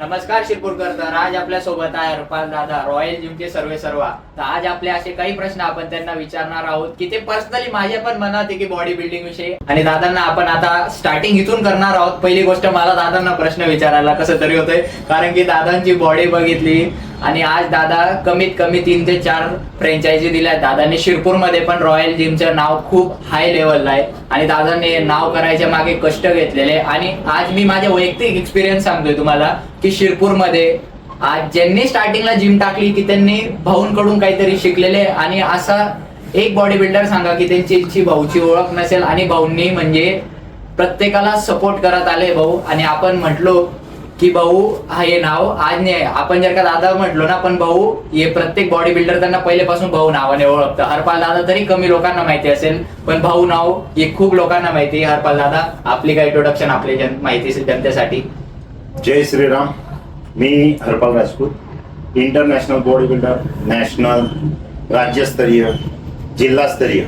नमस्कार शिरपूरकर. तर आज आपल्या सोबत आहे हरपाल दादा, रॉयल जिमचे सर्वेसर्वा. तर आज आपले असे काही प्रश्न आपण त्यांना विचारणार आहोत की ते पर्सनली माझ्या पण मनात आहे की बॉडी बिल्डिंग विषयी. आणि दादांना आपण आता स्टार्टिंग इथून करणार आहोत. पहिली गोष्ट, मला दादांना प्रश्न विचारायला कसं तरी होतंय, कारण की दादांची बॉडी बघितली आणि आज दादा कमीत कमी 3 ते 4 फ्रँचायझी दिल्या. दादांनी शिरपूरमध्ये पण रॉयल जिमचं नाव खूप हाय लेवलला आहे आणि दादांनी नाव करायच्या मागे कष्ट घेतलेले. आणि आज मी माझ्या वैयक्तिक एक्सपिरियन्स सांगतोय तुम्हाला की शिरपूरमध्ये आज ज्यांनी स्टार्टिंगला जिम टाकली की त्यांनी भाऊंकडून काहीतरी शिकलेले. आणि असा एक बॉडी बिल्डर सांगा की त्यांची भाऊची ओळख नसेल आणि भाऊंनी म्हणजे प्रत्येकाला सपोर्ट करत आले भाऊ. आणि आपण म्हटलो की भाऊ हे नाव आज नाही, आपण जर का दादा म्हटलो ना, पण भाऊ हे प्रत्येक बॉडी बिल्डर त्यांना पहिलेपासून भाऊ नावाने ओळखतं. हरपाल दादा तरी कमी लोकांना माहिती असेल, पण भाऊ नाव हे खूप लोकांना माहिती. हरपाल दादा, आपली काय इंट्रोडक्शन आपली माहिती जनतेसाठी. जय श्रीराम. मी Harpal Rajput, international body builder, national, राज्यस्तरीय, जिल्हास्तरीय,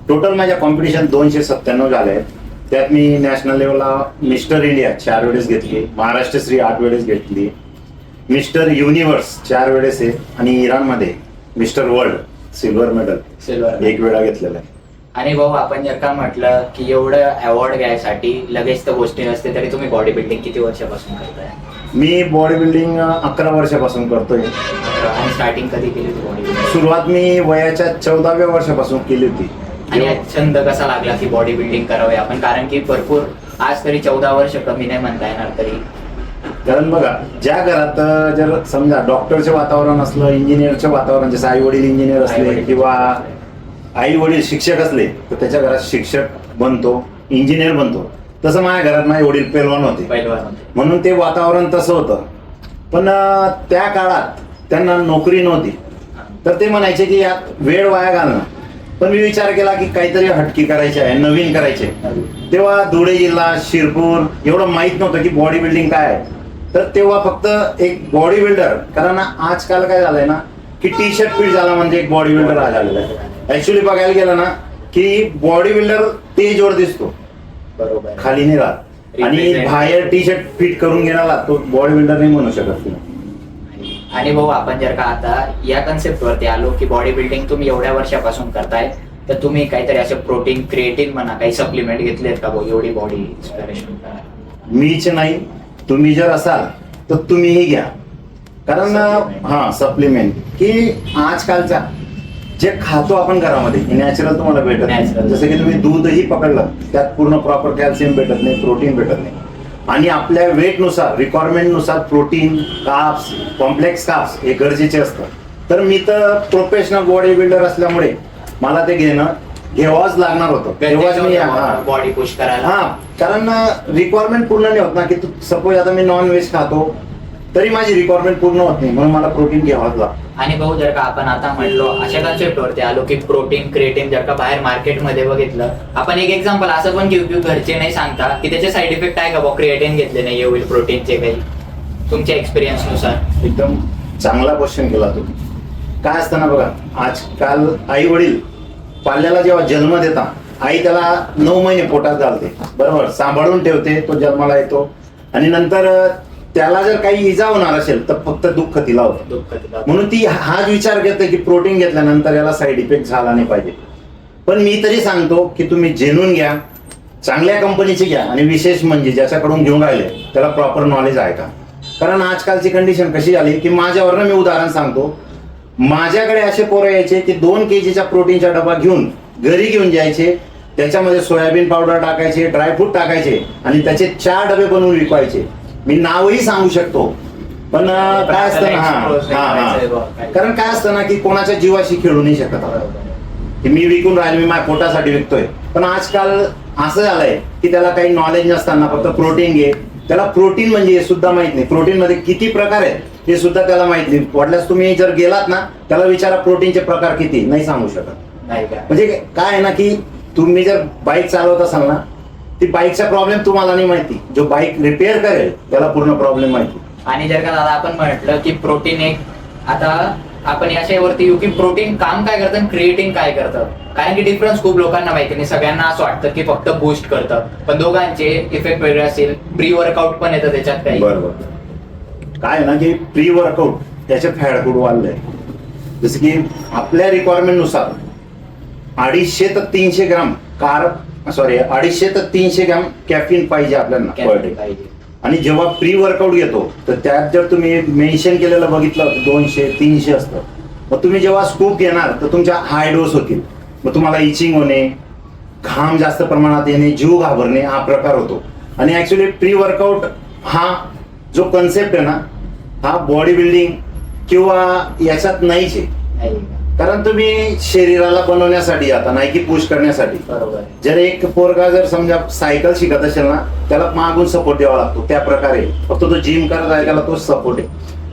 टोटल माझ्या कॉम्पिटिशन 297 झाले आहेत. त्यात मी नॅशनल लेवलला मिस्टर इंडिया 4 वेळेस घेतली, महाराष्ट्र श्री 8 वेळेस घेतली, मिस्टर युनिव्हर्स 4 वेळेस आहे आणि इराणमध्ये मिस्टर वर्ल्ड सिल्वर मेडल 1 वेळा घेतलेला आहे. आणि भाऊ, आपण जर का म्हटलं की एवढं अवॉर्ड घ्यायसाठी लगेच तर गोष्टी नसते, तरी तुम्ही बॉडी बिल्डिंग किती वर्षापासून करताय? मी बॉडी बिल्डिंग 11 वर्षापासून करतोय. आणि स्टार्टिंग कधी केली होती बॉडी बिल्डिंग? सुरुवात मी वयाच्या 14व्या वर्षापासून केली होती. आणि छंद कसा लागला की बॉडी बिल्डिंग करावे आपण? कारण की भरपूर आज तरी 14 वर्ष कमी नाही म्हणता येणार तरी. कारण बघा, ज्या घरात जर समजा डॉक्टरचे वातावरण असलं, इंजिनियरचे वातावरण, जसं आई वडील इंजिनियर असले किंवा आई वडील शिक्षक असले तर त्याच्या घरात शिक्षक बनतो, इंजिनियर बनतो. तसं माझ्या घरात माझे वडील पैलवान होते, म्हणून ते वातावरण तसं होतं. पण त्या काळात त्यांना नोकरी नव्हती, तर ते म्हणायचे की यात वेळ वाया घालणं. पण मी विचार केला की काहीतरी हटकी करायची आहे, नवीन करायचे. तेव्हा धुळे जिल्हा, शिरपूर एवढं माहित नव्हतं की बॉडी बिल्डिंग काय आहे. तर तेव्हा फक्त एक बॉडी बिल्डर, कारण आजकाल काय झालंय ना की टी शर्ट फिट झाला म्हणजे एक बॉडी बिल्डर झालेला आहे. ऍक्च्युली बघायला गेलं ना की बॉडी बिल्डर स्टेजवर दिसतो, बरोबर, खाली नाही राहत. आणि बाहेर टी शर्ट फिट करून गेला तो बॉडी बिल्डर नाही म्हणू शकत. आणि भाऊ, आपण जर का आता या कन्सेप्ट वरती आलो की बॉडी बिल्डिंग तुम्ही एवढ्या वर्षापासून करताय, तर तुम्ही काहीतरी असं प्रोटीन, क्रिएटिन म्हणा, काही सप्लिमेंट घेतलेत का भाऊ एवढी बॉडी इन्स्पिरेशन? मीच नाही, तुम्ही जर असाल तर तुम्हीही घ्या. कारण सप्लिमेंट की आजकालचा जे खातो आपण घरामध्ये नॅचरल तुम्हाला भेटत नाही. जसं की तुम्ही दूधही पकडलं, त्यात पूर्ण प्रॉपर कॅल्शियम भेटत नाही, प्रोटीन भेटत नाही. आणि आपल्या वेटनुसार, रिक्वायरमेंटनुसार प्रोटीन, कार्ब्स, कॉम्प्लेक्स कार्ब्स हे गरजेचे असतं. तर मी तर प्रोफेशनल बॉडी बिल्डर असल्यामुळे मला ते घ्यावंच लागणार होतं. तेव्हाच मी बॉडी पुश करायला. कारण रिक्वायरमेंट पूर्ण नाही होत ना. की सपोज आता मी नॉन व्हेज खातो तरी माझी रिक्वायरमेंट पूर्ण होत नाही, म्हणून मला प्रोटीन घ्यावंच लागतं. आणि भाऊ, जर का आपण आता म्हणलो अशा कन्सेप्ट वरती आलो की प्रोटीन, क्रिएटिन जर का बाहेर मार्केटमध्ये बघितलं, आपण एक एक्झाम्पल असं पण घेऊ की घरचे नाही सांगता की त्याचे साईड इफेक्ट आहे का भाऊ क्रिएटिन घेतले नाही होईल प्रोटीनचे, काही तुमच्या एक्सपिरियन्स नुसार? एकदम चांगला क्वेश्चन केला तुम्ही. काय असतं ना बघा, आजकाल आई वडील पाल्याला जेव्हा जन्म देता, आई त्याला 9 महिने पोटात घालते, बरोबर, सांभाळून ठेवते, तो जन्माला येतो. आणि नंतर त्याला जर काही इजा होणार असेल तर फक्त दुःख तिला होतं. म्हणून ती हाच विचार करते की प्रोटीन घेतल्यानंतर याला साईड इफेक्ट झाला नाही पाहिजे. पण मी तरी सांगतो की तुम्ही जेनून घ्या, चांगल्या कंपनीचे घ्या. आणि विशेष म्हणजे ज्याच्याकडून घेऊन राहिले त्याला प्रॉपर नॉलेज आहे का. कारण आजकालची कंडिशन कशी झाली की माझ्यावरनं मी उदाहरण सांगतो, माझ्याकडे असे पोरं यायचे की 2 kgचा प्रोटीनचा डबा घेऊन घरी घेऊन जायचे, त्याच्यामध्ये सोयाबीन पावडर टाकायचे, ड्रायफ्रूट टाकायचे आणि त्याचे 4 डबे बनवून विकायचे. मी नावही सांगू शकतो. पण काय असतं ना, कारण काय असतं ना की कोणाच्या जीवाशी खेळू नाही शकत की मी विकून राहिलो, मी माझ्या पोटासाठी विकतोय. पण आजकाल असं झालंय की त्याला काही नॉलेज नसताना फक्त प्रोटीन घे, त्याला प्रोटीन म्हणजे हे सुद्धा माहित नाही, प्रोटीन मध्ये किती प्रकार आहेत हे सुद्धा त्याला माहित नाही. वाटल्यास तुम्ही जर गेलात ना त्याला विचारा प्रोटीनचे प्रकार किती, नाही सांगू शकत. म्हणजे काय आहे ना की तुम्ही जर बाईक चालवत असाल ना, ती बाईकचा प्रॉब्लेम तुम्हाला नाही माहिती, जो बाईक रिपेअर करेल त्याला पूर्ण प्रॉब्लेम माहिती. आणि जर का दादा आपण म्हटलं की प्रोटीन एक, आता आपण याच्यावरती येऊ की प्रोटीन काम काय करतं, क्रिएटिन काय करतं. कारण की डिफरन्स खूप लोकांना माहिती नाही. सगळ्यांना असं वाटतं की फक्त बूस्ट करतं, पण दोघांचे इफेक्ट वेगळे असेल. प्री वर्कआउट पण येतं त्याच्यात काही. बरोबर. काय आहे ना की प्री वर्कआउट त्याचे फॅट खूप वाढलंय. जसं की आपल्या रिक्वायरमेंट नुसार 250 ते 300 ग्राम 250 ते 300 ग्राम कॅफिन पाहिजे आपल्याला पर डे. पाहिजे. आणि जेव्हा प्री वर्कआउट घेतो तर त्यात जर तुम्ही मेन्शन केलेलं बघितलं तर 200-300 असतं. मग तुम्ही जेव्हा स्कूप घेणार तर तुमच्या हाय डोस होतील. मग तुम्हाला इचिंग होणे, घाम जास्त प्रमाणात येणे, जीव घाबरणे हा प्रकार होतो. आणि ऍक्च्युली प्री वर्कआउट हा जो कन्सेप्ट आहे ना हा बॉडी बिल्डिंग किंवा याच्यात नाहीच आहे. नाही. कारण तुम्ही शरीराला बनवण्यासाठी आता नाही की पुश करण्यासाठी. बरोबर आहे. जर एक पोरगा जर समजा सायकल शिकत असेल ना त्याला मागून सपोर्ट द्यावा लागतो. त्या प्रकारे फक्त तो जिम करत आहे त्याला तोच सपोर्ट आहे.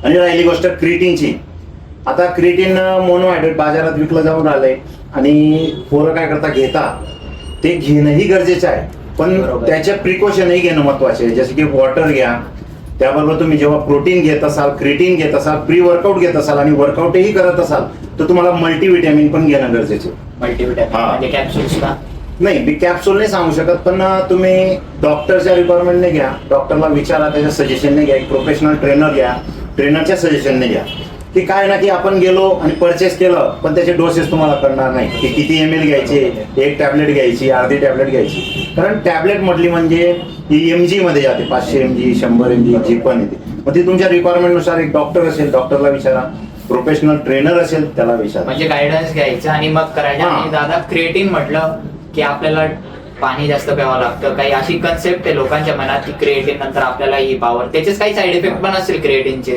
आणि राहिली गोष्ट क्रिटिनची. आता क्रिटिन मोनोहायड्रेट बाजारात विकलं जाऊन राहिलंय आणि पोरं काय करता घेता ते घेणंही गरजेचं आहे. पण बरोबर. त्याच्या प्रिकॉशनही घेणं महत्वाचे आहे. जसे की वॉटर घ्या, त्याबरोबर तुम्ही जेव्हा प्रोटीन घेत असाल, क्रिटिन घेत असाल, प्री वर्कआउट घेत असाल आणि वर्कआउटही करत असाल तर तुम्हाला मल्टीव्हिटॅमिन पण घेणं गरजेचं आहे. मल्टीव्हिटॅमिन हा. म्हणजे कॅप्सूल्स का? नाही मी कॅप्सूल नाही सांगू शकत, पण तुम्ही डॉक्टरच्या रिक्वायरमेंटने घ्या, डॉक्टरला विचारा, त्याच्या सजेशनने घ्या, एक प्रोफेशनल ट्रेनर घ्या, ट्रेनरच्या सजेशनने घ्या. की काय ना की आपण गेलो आणि परचेस केलं पण त्याचे डोसेस तुम्हाला कळणार नाही की किती ml घ्यायचे, एक टॅबलेट घ्यायची, अर्धी टॅबलेट घ्यायची. कारण टॅबलेट म्हटली म्हणजे ही mg मध्ये जाते, 500 mg, 100 mg जी पण येते. मग ती तुमच्या रिक्वायरमेंट नुसार एक डॉक्टर असेल डॉक्टरला विचारा, प्रोफेशनल ट्रेनर असेल त्याला विचारा. म्हणजे गायडन्स घ्यायचं आणि मग करायचं. हा. आणि दादा क्रिएटिन म्हटलं की आपल्याला पाणी जास्त प्यावं लागतं. काही अशी कन्सेप्ट आहे लोकांच्या मनात की क्रिएटिन नंतर आपल्याला ही पावर, त्याचेच काही साईड इफेक्ट पण असतील क्रिएटिनचे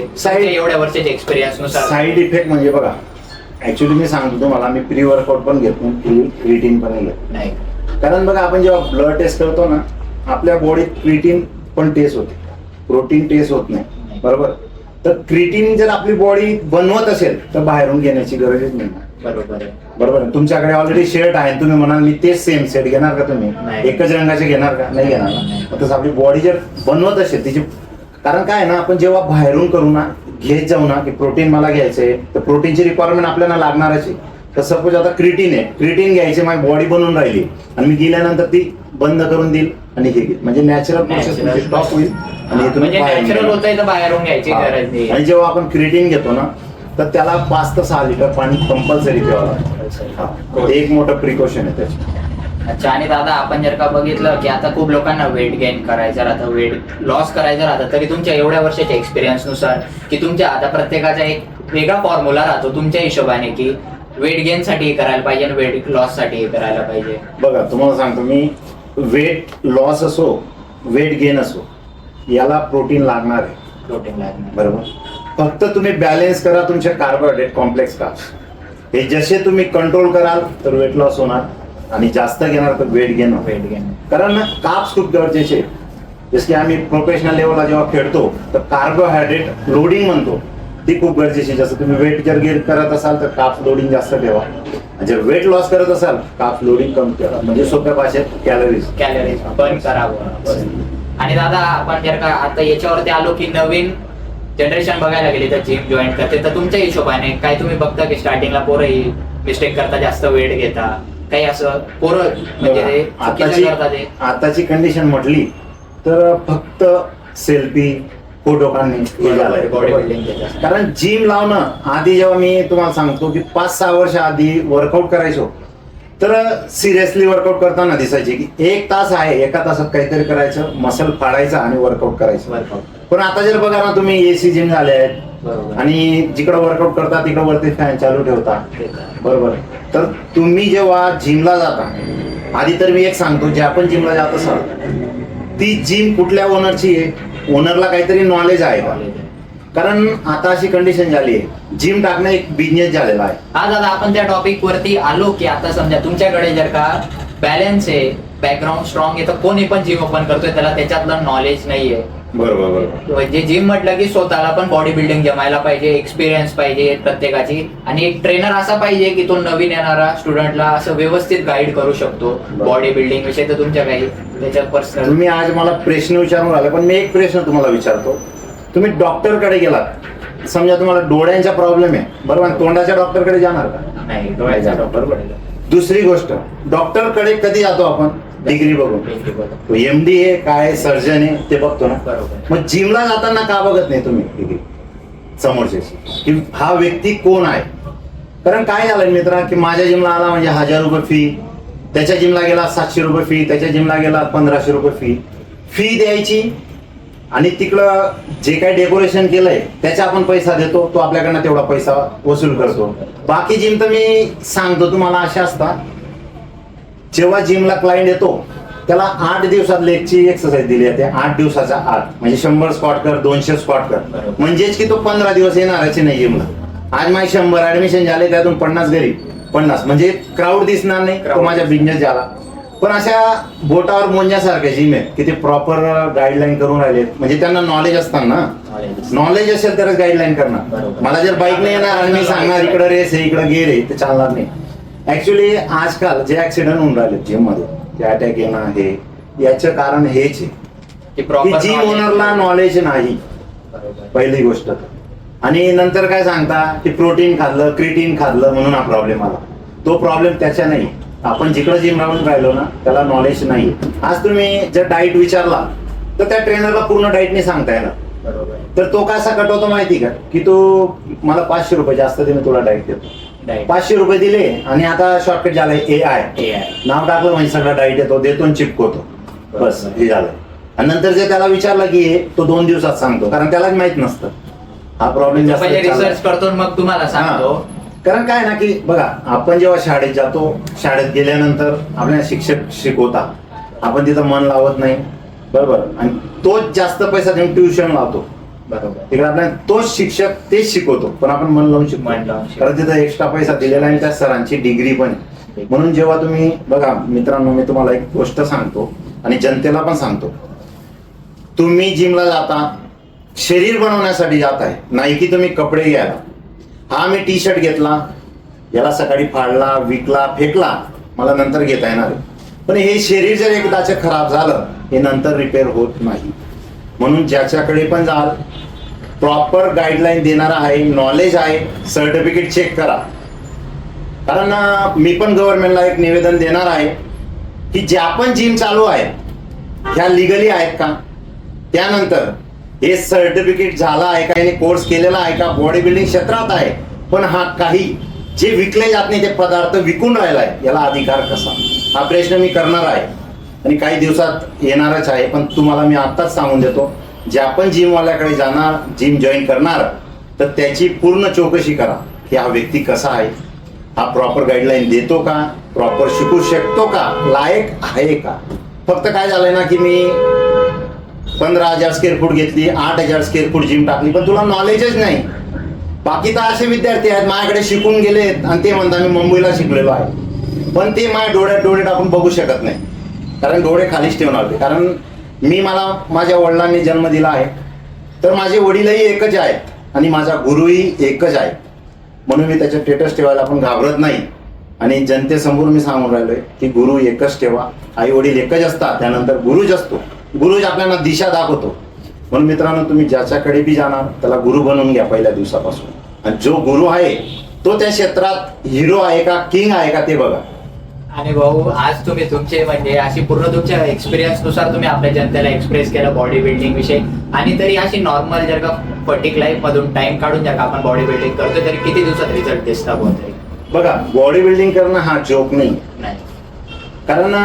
एवढ्या वर्षाचे एक्सपिरियन्स नुसार? साईड इफेक्ट म्हणजे बघा, ऍक्च्युली मी सांगतो तुम्हाला, मी प्री वर्कआउट पण घेतो, क्रिएटिन पण घेतो. नाही. कारण बघा आपण जेव्हा ब्लड टेस्ट करतो ना आपल्या बॉडीत क्रिएटिन पण टेस्ट होते, प्रोटीन टेस्ट होत नाही. बरोबर. तर क्रिएटिन जर आपली बॉडी बनवत असेल तर बाहेरून घेण्याची गरजच नाही. बरोबर आहे. बरोबर. तुमच्याकडे ऑलरेडी शर्ट आहे, तुम्ही म्हणाल मी तेच सेम सेट घेणार का? तुम्ही नाही. एकच रंगाचे घेणार का? नाही घेणार. नाही. मग तसं आपली बॉडी जर बनवत असेल तिची, कारण काय आहे ना आपण जेव्हा बाहेरून करू ना घेत जाऊ ना की प्रोटीन मला घ्यायचंय तर प्रोटीनची रिक्वायरमेंट आपल्याला लागणारच आहे. तर सपोज आता क्रिएटिन आहे, क्रिएटिन घ्यायची, माझी बॉडी बनवून राहिली आणि मी गेल्यानंतर ती बंद करून देईल आणि हे घेईल, म्हणजे नॅचरल प्रोसेस स्टॉप होईल आणि हे तुम्ही म्हणजे बाहेरून नॅचरल घ्या. होतंय तर बाहेरून घ्यायची गरज नाही. आणि जेव्हा आपण क्रिएटिन घेतो ना तर त्याला 5 ते 6 लिटर पाणी कंपल्सरी प्यावं लागतं. ते एक मोठं प्रिकॉशन आहे त्याचं. अच्छा. आणि दादा आपण जर का बघितलं की आता खूप लोकांना वेट गेन करायचं राहतं, वेट लॉस करायचं राहतं, तरी तुमच्या एवढ्या वर्षाच्या एक्सपिरियन्स नुसार की तुमच्या आता प्रत्येकाचा एक वेगळा फॉर्म्युला राहतो तुमच्या हिशोबाने की वेट गेन साठी करायला पाहिजे आणि वेट लॉस साठी करायला पाहिजे? बघा तुम्हाला सांगतो मी, वेट लॉस असो वेट गेन असो याला प्रोटीन लागणार आहे. प्रोटीन लागणार. बरोबर. फक्त तुम्ही बॅलन्स करा तुमचे कार्बोहायड्रेट कॉम्प्लेक्स कार्ब्स. हे जसे तुम्ही कंट्रोल कराल तर वेट लॉस होणार आणि जास्त घेणार तर वेट गेन होणार. Weight gain. कारण कार्ब्स खूप गरजेचे आहेत. जसं की आम्ही प्रोफेशनल लेवलला जेव्हा खेळतो तर कार्बोहायड्रेट लोडिंग म्हणतो ती खूप गरजेची. जसं तुम्ही वेट जर गेन करत असाल तर कार्ब्स लोडिंग जास्त ठेवा, जर वेट लॉस करत असाल कार्ब्स लोडिंग कमी ठेवा. म्हणजे सोप्या भाषेत कॅलरीज बर्न करावं. आणि दादा आपण जर का आता याच्यावरती आलो की नवीन जनरेशन बघायला गेली तर जिम जॉईन करते, तर तुमच्या हिशोबाने काय तुम्ही बघता की स्टार्टिंगला पोरं ही मिस्टेक करता, जास्त वेट घेता, काही असं पोरं म्हणजे ते चुकीचं करतात ते? आताची कंडिशन म्हटली तर फक्त सेल्फी फोटो काढणे हे झालंय. Body building. कारण जिम लावणं आधी जेव्हा मी तुम्हाला सांगतो की 5-6 वर्ष आधी वर्कआउट करायचो तर सिरियसली वर्कआउट करताना दिसायचे की 1 तास आहे, एका तासात काहीतरी करायचं, मसल फाडायचं आणि वर्कआउट करायचं. पण आता जर बघा ना तुम्ही एसी जिम झाले आहेत आणि जिकडे वर्कआउट करता तिकडे वरती फॅन चालू ठेवता. बरोबर. तर तुम्ही जेव्हा जिमला जाता, आधी तर मी एक सांगतो, जे आपण जिमला जात असाल ती जिम कुठल्या ओनरची आहे, ओनरला काहीतरी नॉलेज आहे का? कारण आता अशी कंडिशन झाली आहे जिम टाकणं एक बिझनेस झालेला आहे. हा दादा आपण त्या टॉपिक वरती आलो की आता समजा तुमच्याकडे जर का बॅलन्स आहे, बॅकग्राऊंड स्ट्रॉंग आहे, तर कोणी पण जिम ओपन करतोय त्याला त्याच्यातलं नॉलेज नाहीये. बरोबर. म्हणजे जिम म्हटलं की स्वतःला पण बॉडी बिल्डिंग जमायला पाहिजे, एक्सपिरियन्स पाहिजे प्रत्येकाची, आणि एक ट्रेनर असा पाहिजे की तो नवीन येणारा स्टुडंटला असं व्यवस्थित गाईड करू शकतो बॉडी बिल्डिंग विषयी. तर तुमच्या काही त्याच्यात पर्सनल? तुम्ही आज मला प्रश्न विचारून आले, पण मी एक प्रश्न तुम्हाला विचारतो. तुम्ही डॉक्टरकडे गेलात, समजा तुम्हाला डोळ्यांचा प्रॉब्लेम आहे, बरोबर, तोंडाच्या डॉक्टरकडे जाणार का? नाही, डोळ्याचा डॉक्टर. दुसरी गोष्ट, डॉक्टरकडे कधी जातो आपण? डिग्री बघून. Degree बघून. एमडी आहे काय सर्जन आहे ते बघतो ना. बरोबर. मग जिमला जाताना का बघत नाही तुम्ही डिग्री समोरच्याची की हा व्यक्ती कोण आहे? कारण काय झालं मित्रा की माझ्या जिमला आला म्हणजे 1000 रुपये फी, त्याच्या जिमला गेला 700 रुपये फी, त्याच्या जिमला गेला 1500 रुपये फी द्यायची आणि तिकडं जे काही डेकोरेशन केलंय त्याचा आपण पैसा देतो, तो आपल्याकडनं तेवढा पैसा वसूल करतो. बाकी जिम तर मी सांगतो तुम्हाला अशा असतात, जेव्हा जिमला क्लायंट येतो त्याला 8 दिवसात लेगची एक्सरसाइज दिली जाते. 8 दिवसाच्या आत म्हणजे 100 स्क्वॉट कर, 200 स्क्वॉट कर, बरोबर. म्हणजेच की तो 15 दिवस येणारच नाही जिमला. आज माझे 100 ऍडमिशन झाले, त्यातून 50 घरी, 50 म्हणजे क्राऊड दिसणार नाही, तो माझ्या बिझनेस झाला. पण अशा बोटावर मोजण्यासारखे जिम आहेत की ते प्रॉपर गाईडलाईन करून राहिले, म्हणजे त्यांना नॉलेज असतं ना. नॉलेज असेल तरच गाईडलाईन करणार. बरोबर. मला जर बाईक नाही येणार आणि मी सांगणार इकडे रेस आहे इकडे गेर आहे, ते चालणार नाही. ऍक्च्युली आजकाल जे ऍक्सिडेंट होऊन राहिले जिम मध्ये, ते अटॅक येणं हे, याचं कारण हेच आहे की की जिम ओनरला नॉलेज नाही, पहिली गोष्ट. आणि नंतर काय सांगता की प्रोटीन खाल्लं, क्रिटीन खाल्लं म्हणून हा प्रॉब्लेम आला. तो प्रॉब्लेम त्याच्या नाही, आपण जिकडे जिम राहून राहिलो ना त्याला नॉलेज नाही. आज तुम्ही जर डाईट विचारला तर त्या ट्रेनरला पूर्ण डाईट नाही सांगता येणार. तर तो कसा कटवतो माहिती का की तो मला 500 रुपये जास्त दे, मी तुला डाईट देतो. 500 रुपये दिले आणि आता शॉर्टकट झालंय AI, नाव टाकलं म्हणजे सगळं डाईट येतो, देतो आणि चिपकवतो, बस हे झालं. आणि नंतर जे त्याला विचारलं की हे, तो 2 दिवसात सांगतो, कारण त्यालाच माहित नसतं. हा प्रॉब्लेम जास्त रिसर्च करतो मग तुम्हाला सांगतो. कारण काय ना की बघा, आपण जेव्हा शाळेत जातो, शाळेत गेल्यानंतर आपल्याला शिक्षक शिकवतात, आपण तिथं मन लावत नाही, बरोबर, आणि तोच जास्त पैसा देऊन ट्युशन लावतो, बरोबर. तिकडे आपल्याला तोच शिक्षक तेच शिकवतो, पण आपण मन लावून शिकतो, कारण तिथं एक्स्ट्रा पैसा दिलेला आहे, त्या सरांची डिग्री पण आहे. म्हणून जेव्हा तुम्ही बघा मित्रांनो, मी तुम्हाला एक गोष्ट सांगतो आणि जनतेला पण सांगतो, तुम्ही जिमला जाता शरीर बनवण्यासाठी जात आहे, नाही की तुम्ही कपडे घ्यायला. हा मी टी शर्ट घेतला, याला सकाळी फाडला, विकला, फेकला, मला नंतर घेता येणार आहे. पण हे शरीर जर एकदाच खराब झालं, हे नंतर रिपेअर होत नाही. म्हणून ज्याच्याकडे पण जाल, प्रॉपर गाईडलाईन देणारा आहे, नॉलेज आहे, सर्टिफिकेट चेक करा. कारण मी पण गव्हर्नमेंटला एक निवेदन देणार आहे की ज्या पण जिम चालू आहेत ह्या लिगली आहेत का, त्यानंतर हे सर्टिफिकेट झाला आहे का, याने कोर्स केलेला आहे का, बॉडी बिल्डिंग क्षेत्रात आहे, पण हा काही जे विकले जात नाही ते पदार्थ विकून राहिलाय, याला अधिकार कसा, हा प्रश्न मी करणार आहे आणि काही दिवसात येणारच आहे. पण तुम्हाला मी आत्ताच सांगून देतो, जे आपण जिमवाल्याकडे जाणार, जिम जॉईन करणार, तर त्याची पूर्ण चौकशी करा की हा व्यक्ती कसा आहे, हा प्रॉपर गाईडलाईन देतो का, प्रॉपर शिकू शकतो का, लायक आहे का. फक्त काय झालंय ना की मी 15,000 स्क्वेअर फूट घेतली, 8,000 स्क्वेअर फूट जिम टाकली, पण तुला नॉलेजच नाही. बाकी तर असे विद्यार्थी आहेत माझ्याकडे शिकून गेलेत आणि ते म्हणतात मी मुंबईला शिकलेलो आहे, पण ते माझ्या डोळ्यात डोळे टाकून बघू शकत नाही, कारण डोळे खालीच ठेवणार होते. कारण मला माझ्या वडिलांनी जन्म दिला आहे, तर माझे वडीलही एकच आहेत आणि माझा गुरुही एकच आहे. म्हणून मी त्याचे स्टेटस ठेवायला पण घाबरत नाही आणि जनतेसमोर मी सांगून राहिलोय की गुरु एकच ठेवा. आई वडील एकच असतात, त्यानंतर गुरुच असतो. गुरुज आपल्याला दिशा दाखवतो. म्हणून मित्रांनो, तुम्ही ज्याच्याकडे बी जाणार त्याला गुरु बनवून घ्या पहिल्या दिवसापासून. आणि जो गुरु आहे तो त्या क्षेत्रात हिरो आहे का, किंग आहे का, ते बघा. आणि भाऊ, आज तुम्ही तुमचे म्हणजे अशी पूर्ण तुमच्या एक्सपिरियन्स नुसार तुम्ही आपल्या जनतेला एक्सप्रेस केलं बॉडी बिल्डिंग विषयी. आणि तरी अशी नॉर्मल जर का फटिक लाईफ मधून टाइम काढून जर का आपण बॉडी बिल्डिंग करतो, तरी किती दिवसात रिझल्ट दिसता बोलतोय? बघा, बॉडी बिल्डिंग करणं हा जोक नाही. कारण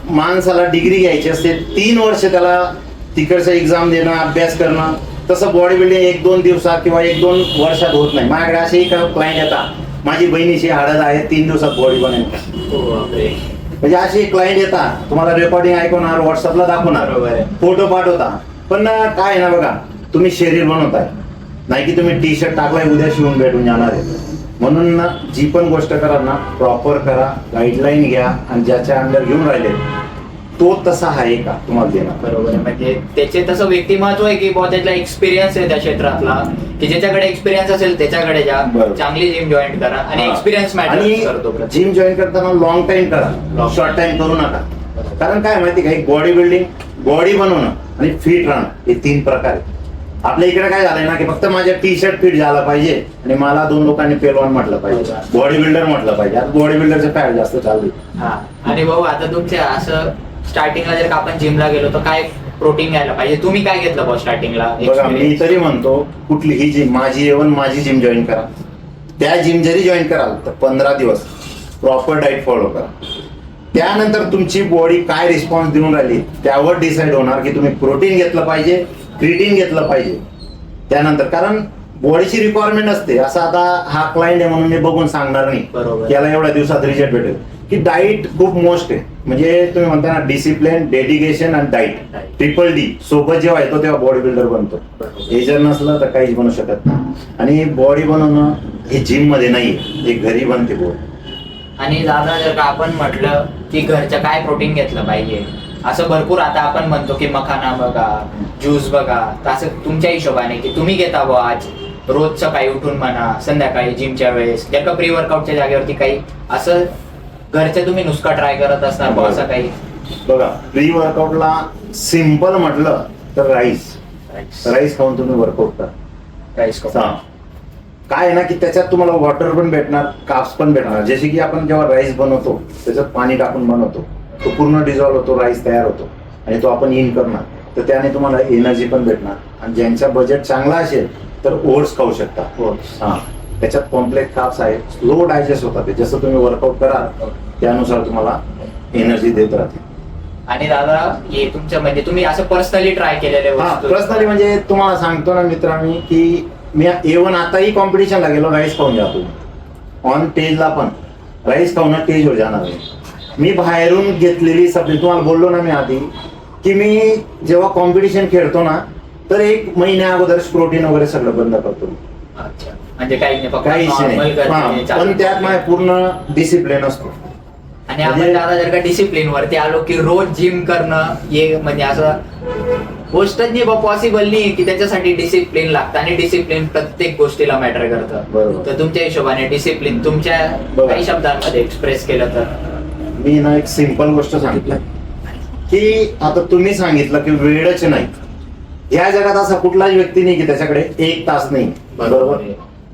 माणसाला डिग्री घ्यायची असते, 3 वर्ष त्याला तिकडचं एक्झाम देणं, अभ्यास करणं. तसं बॉडी बिल्डिंग 1-2 दिवसात किंवा 1-2 वर्षात होत नाही. माझ्याकडे असेही क्लायंट येतात, माझी बहिणीची हळद आहे, 3 दिवसात बॉडी बनवते. म्हणजे असे क्लायंट येतात, तुम्हाला रेकॉर्डिंग ऐकवणार, व्हॉट्सअपला दाखवणार, फोटो पाठवता. पण काय आहे ना बघा, तुम्ही शरीर बनवताय, नाही की तुम्ही टी शर्ट टाकलाय उद्या शिवून भेटून जाणार आहे. म्हणून ना, जी पण गोष्ट करा ना प्रॉपर करा, गाईडलाईन घ्या आणि ज्याच्या अंडर घेऊन राहिले तो तसा आहे का तुम्हाला देणार. बरोबर. म्हणजे त्याचे तसं व्यक्तिमत्व आहे की बहुत त्याला एक्सपिरियन्स आहे त्या क्षेत्रातला, की ज्याच्याकडे एक्सपिरियन्स असेल त्याच्याकडे जा, चांगली जिम जॉईन करा आणि एक्सपिरियन्स मॅटर करतो. जिम जॉईन करताना लॉंग टाइम करा, शॉर्ट टाइम करू नका. कारण काय माहिती का, एक बॉडी बिल्डिंग, बॉडी बनवणं आणि फिट राहणं हे 3 प्रकार आहेत. आपल्या इकडे काय झालंय ना की फक्त माझ्या टी शर्ट फिट झाला पाहिजे आणि मला 2 लोकांनी पेलवान म्हटलं पाहिजे, बॉडी बिल्डर म्हटलं पाहिजे. आता बॉडी बिल्डरचे फॅट जास्त चालू. आणि भाऊ, आता तुमच्या असं स्टार्टिंगला जर का आपण जिमला गेलो तर काय प्रोटीन घ्यायला पाहिजे, तुम्ही काय घेतलं बॉस स्टार्टिंगला? बघा मी तरी म्हणतो कुठलीही जिम, माझी A1 माझी जिम जॉईन करा. त्या जिम जरी जॉईन कराल तर 15 दिवस प्रॉपर डाईट फॉलो करा. त्यानंतर तुमची बॉडी काय रिस्पॉन्स देऊन राहिली त्यावर डिसाईड होणार की तुम्ही प्रोटीन घेतलं पाहिजे, क्रिएटिन घेतलं पाहिजे. त्यानंतर कारण बॉडीची रिक्वायरमेंट असते. असं आता हा क्लायंट आहे म्हणून मी बघून सांगणार नाही बरोबर. त्याला एवढ्या दिवसात रिजल्ट भेटेल. की डाईट खूप मोस्ट आहे. म्हणजे तुम्ही म्हणता ना डिसिप्लिन, डेडिकेशन आणि डाईट, ट्रिपल D सोबत जेव्हा येतो तेव्हा बॉडी बिल्डर बनतो. हे जर नसलं तर काहीच बनू शकत नाही. आणि बॉडी बनवणं हे जिम मध्ये नाही, हे घरी बनते बॉडी. आणि दादा जर का आपण म्हटलं की घरचं काय प्रोटीन घेतलं पाहिजे, असं भरपूर आता आपण म्हणतो की मखाना बघा, ज्यूस बघा, तर असं तुमच्या हिशोबाने की तुम्ही घेता बुवा आज रोज सकाळी उठून म्हणा, संध्याकाळी जिमच्या वेळेस, जर का प्री वर्कआउटच्या जागेवरती काही असं घरचे तुम्ही नुसका ट्राय करत असणार बुवा असं काही? बघा प्री वर्कआउटला सिम्पल म्हटलं तर राईस खाऊन तुम्ही वर्कआउट करा. राईस काय आहे ना की त्याच्यात तुम्हाला वॉटर पण भेटणार, काप्स पण भेटणार. जसे की आपण जेव्हा राईस बनवतो त्याच्यात पाणी टाकून बनवतो, तो पूर्ण डिझॉल्व होतो, राईस तयार होतो आणि तो आपण इन करणार, तर त्याने तुम्हाला एनर्जी पण भेटणार. आणि ज्यांचा बजेट चांगला असेल तर ओट्स खाऊ शकता. हा, त्याच्यात कॉम्प्लेक्स काप्स आहेत, स्लो डायजेस्ट होतात ते. जसं तुम्ही वर्कआउट कराल त्यानुसार तुम्हाला एनर्जी देत राहते. आणि दादा हे तुमचं म्हणजे तुम्ही असं पर्सनली ट्राय केलेले वस्तू? पर्सनली म्हणजे तुम्हाला सांगतो ना मित्रांनी की मी A1 आताही कॉम्पिटिशनला गेलो, राईस खाऊन जातो. ऑन स्टेजला पण राईस खाऊन स्टेजवर जाणार आहे. मी बाहेरून घेतलेली सप्ली तुम्हाला बोललो ना मी आधी की मी जेव्हा कॉम्पिटिशन खेळतो ना तर 1 महिन्या अगोदर प्रोटीन वगैरे सगळं बंद करतो. अच्छा, म्हणजे काही नाही, फक्त काहीच normal नाही. घरचे पण त्यात माझ्या पूर्ण डिसिप्लिन असतो. आणि आपण दादा जर का डिसिप्लिन वरती आलो की रोज जिम करणं हे म्हणजे असं गोष्टच नाही, पॉसिबल नाही की त्याच्यासाठी डिसिप्लिन लागतं. आणि डिसिप्लिन प्रत्येक गोष्टीला मॅटर करतं. बरोबर. तर तुमच्या हिशोबाने डिसिप्लिन तुमच्या काही शब्दांमध्ये एक्सप्रेस केलं तर? मी ना एक सिंपल गोष्ट सांगितलं की आता तुम्ही सांगितलं की वेळच नाही. या जगात असा कुठलाच व्यक्ती नाही की त्याच्याकडे 1 तास नाही. बरोबर.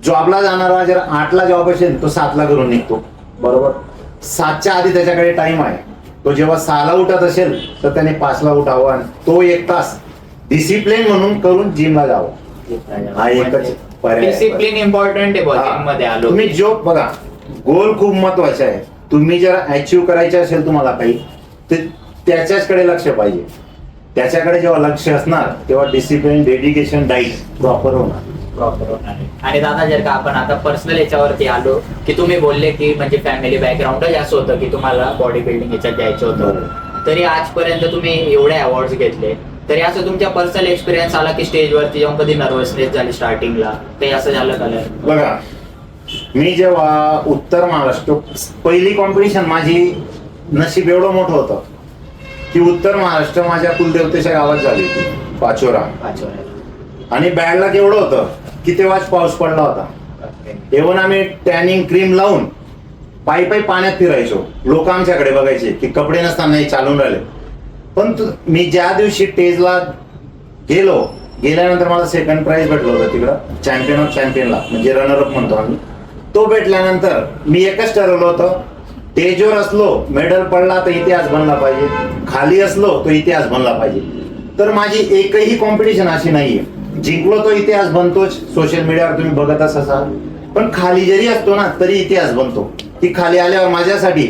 जॉबला जाणारा जर 8ला जॉब असेल तो 7ला घरून निघतो. बरोबर. 7च्या आधी त्याच्याकडे टाइम आहे. तो जेव्हा 6ला उठत असेल तर त्याने 5ला उठावं आणि तो 1 तास डिसिप्लिन म्हणून करून जिमला जावं. हा एकच पर्याय. डिसिप्लिन इम्पॉर्टंट आहे जिम मध्ये आलो. तुम्ही जो बघा गोल खूप महत्वाचा आहे. तुम्ही जर अचीव्ह करायचे असेल तुम्हाला काही तर त्याच्याकडे लक्ष पाहिजे. त्याच्याकडे जेव्हा लक्ष असणार तेव्हा डिसिप्लिन, डेडिकेशन, डाईट प्रॉपर होणार. आणि दादा जर का आपण आता पर्सनल याच्यावरती आलो की तुम्ही बोलले की म्हणजे फॅमिली बॅकग्राऊंडच असं होतं की तुम्हाला बॉडी बिल्डिंग याच्यात द्यायचं होतं, तरी आजपर्यंत तुम्ही एवढे अवॉर्ड घेतले, तरी असं तुमच्या पर्सनल एक्सपिरियन्स आला की स्टेजवरती जाऊन कधी नर्वसनेस झाली स्टार्टिंगला, काही असं झालं का? बघा मी जेव्हा उत्तर महाराष्ट्र पहिली कॉम्पिटिशन माझी नशीब एवढं मोठं होतं की उत्तर महाराष्ट्र माझ्या कुलदेवतेच्या गावात झाली होती, पाचोरा. आणि बॅडला केवढं होतं की तेव्हाच पाऊस पडला होता. एवढं आम्ही टॅनिंग क्रीम लावून पायी पाण्यात फिरायचो. लोक आमच्याकडे बघायचे की कपडे नसताना चालून राहिले. पण मी ज्या दिवशी स्टेजला गेल्यानंतर मला सेकंड प्राइज भेटलं होतं तिकडं, चॅम्पियन ऑफ चॅम्पियनला, म्हणजे रनरअप म्हणतो आम्ही. तो भेटल्यानंतर मी एकच ठरवलं होतं, स्टेजवर असलो मेडल पडला तर इतिहास बनला पाहिजे, खाली असलो तो इतिहास बनला पाहिजे. तर माझी एकही कॉम्पिटिशन अशी नाहीये. जिंकलो तो इतिहास बनतोच, सोशल मीडियावर तुम्ही बघतच असाल. पण खाली जरी असतो ना तरी इतिहास बनतो. की खाली आल्यावर माझ्यासाठी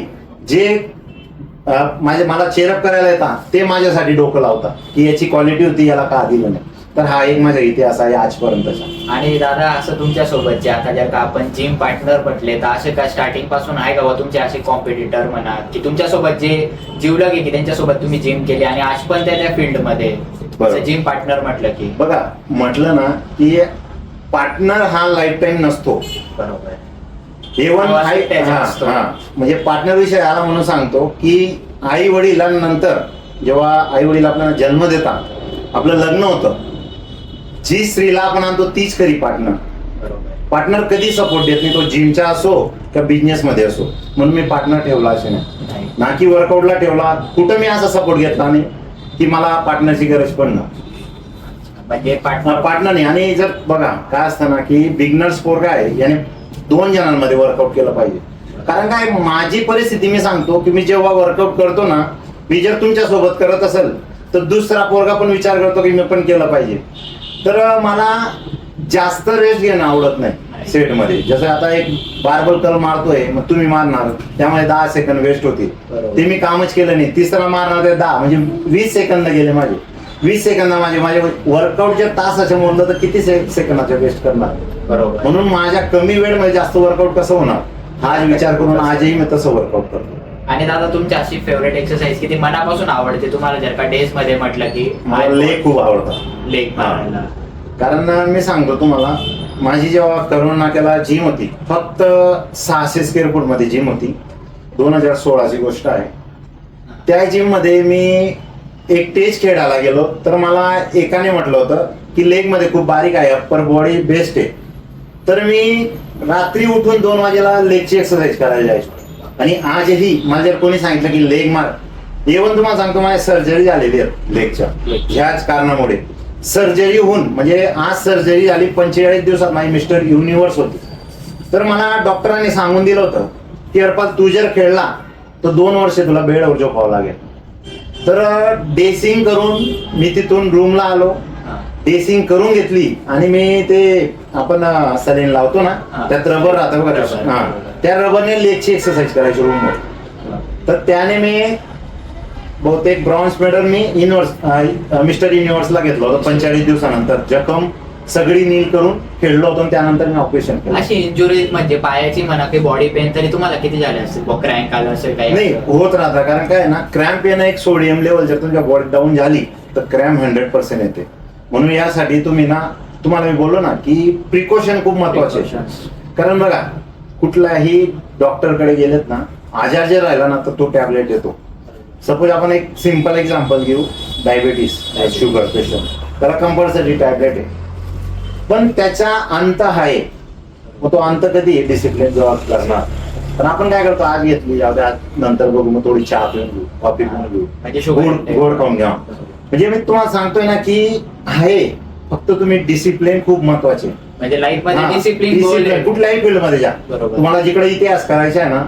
जे मला चेअरअप करायला येतात ते माझ्यासाठी डोकं लावतात की याची क्वालिटी होती, याला का दिलं नाही. तर हा एक माझा इतिहास आहे आजपर्यंतचा. आणि दादा असं तुमच्या सोबतचे आता जर का आपण जिम पार्टनर म्हटले तर असे काय स्टार्टिंग पासून आहे का तुमचे असे कॉम्पिटिटर म्हणा की तुमच्यासोबत जे जीवलग आहे की त्यांच्यासोबत तुम्ही जिम केली आणि आज पण त्या फील्ड मध्ये जिम पार्टनर म्हटलं की? बघा म्हटलं ना की पार्टनर हा लाईफ टाईम नसतो. बरोबर. म्हणजे पार्टनर विषय आला म्हणून सांगतो की आई वडिलांनंतर जेव्हा आई वडील आपल्याला जन्म देतात, आपलं लग्न होतं, जी स्त्रीला आपण आणतो तीच खरी पार्टनर. पार्टनर कधी सपोर्ट देत नाही, तो जिमचा असो किंवा बिझनेस मध्ये असो. म्हणून मी पार्टनर ठेवला असे नाही, ना की वर्कआउटला ठेवला. कुठं मी असा सपोर्ट घेतला नाही की मला पार्टनरची गरज पण म्हणजे पार्टनर नाही. आणि जर बघा काय असतं ना की बिगनर्स पोरगा आहे याने 2 जणांमध्ये वर्कआउट केलं पाहिजे. कारण काय माझी परिस्थिती मी सांगतो की मी जेव्हा वर्कआउट करतो ना, मी जर तुमच्या सोबत करत असेल तर दुसरा पोरगा पण विचार करतो की मी पण केलं पाहिजे. तर मला जास्त रेस्ट घेणं आवडत नाही सेटमध्ये. जसं आता एक बार्बल कर्ल मारतोय, मग तुम्ही मारणार, त्यामुळे 10 सेकंद वेस्ट होतील. ते मी कामच केलं नाही. तिसरा मारणार ते 10, म्हणजे 20 सेकंद गेले माझे. 20 सेकंद माझे वर्कआउट जर तासाच्या म्हणलं तर किती सेकंदाचे वेस्ट करणार. बरोबर. म्हणून माझ्या कमी वेळमध्ये जास्त वर्कआउट कसं होणार हा विचार करून आजही मी तसं वर्कआउट करतो. आणि दादा तुमची अशी फेवरेट एक्सरसाइज किती मनापासून आवडते तुम्हाला, जर का डेज मध्ये म्हटलं की मला लेग खूप आवडतात. लेग मारायला? कारण मी सांगतो तुम्हाला, माझी जेव्हा करोना नाक्याला जिम होती, फक्त 600 स्क्वेअर फूट मध्ये जिम होती. 2016ची गोष्ट आहे. त्या जिम मध्ये मी एक टेज खेळायला गेलो तर मला एकाने म्हटलं होतं की लेग मध्ये खूप बारीक आहे, अप्पर बॉडी बेस्ट आहे. तर मी रात्री उठून 2 वाजेला लेगची एक्सरसाइज करायला जायचो. आणि आजही मला जर कोणी सांगितलं की लेग मार, इव्हन तुम्हाला सांगतो माझी सर्जरी झालेली आहे लेगच्या ह्याच कारणामुळे. सर्जरी होऊन म्हणजे आज सर्जरी झाली, 45 दिवसात माझी मिस्टर युनिव्हर्स होती. तर मला डॉक्टरांनी सांगून दिलं होतं की हरपाल तू जर खेळला तर 2 वर्ष तुला बेडवर झोपावं लागेल. तर ड्रेसिंग करून मी तिथून रूमला आलो, ड्रेसिंग करून घेतली आणि मी ते आपण सलीन लावतो ना, त्यात रबर राहतं बघा, हा त्या रबरने लेगची एक्सरसाइज करायची रूमवर. तर त्याने मी बहुतेक ब्रॉन्झ मेडल मी मिस्टर युनिव्हर्सला घेतलं होतं. 45 दिवसानंतर जखम सगळी नील करून खेळलो होतो. त्यानंतर मी ऑपरेशन केलं. अशी इंजुरी म्हणजे पायाची म्हणा की बॉडी पेन तरी तुम्हाला किती झाले असतील? क्रॅम्प आलं असेल काही? नाही, होत राहता. कारण काय ना, क्रॅम्प येणं एक सोडियम लेवल जर तुमच्या बॉडी डाऊन झाली तर क्रॅम्प 100% येते. म्हणून यासाठी तुम्ही ना, तुम्हाला मी बोललो ना की प्रिकॉशन खूप महत्वाचे आहे. कारण बघा, कुठल्याही डॉक्टरकडे गेलेत ना, आजार जर राहिला ना तर तो टॅबलेट येतो. सपोज आपण एक सिंपल एक्झाम्पल घेऊ, डायबिटीस, शुगर पेशंट, त्याला कंपल्सरी टॅबलेट आहे. पण त्याचा अंत आहे, मग तो अंत कधी आहे? डिसिप्लिन जेव्हा करणार. पण आपण काय करतो, आज घेतली जाऊ द्या, नंतर बघू, मग थोडी चहा पिऊन घेऊ, कॉफी पिऊन घेऊ, म्हणजे गोड खाऊन घ्या. म्हणजे मी तुम्हाला सांगतोय ना की आहे, फक्त तुम्ही डिसिप्लिन खूप महत्वाचे. म्हणजे लाईफ मध्ये डिसिप्लिन कुठल्याही फील्ड मध्ये जा. बरोबर. तुम्हाला जिकडे इतिहास करायचा आहे ना,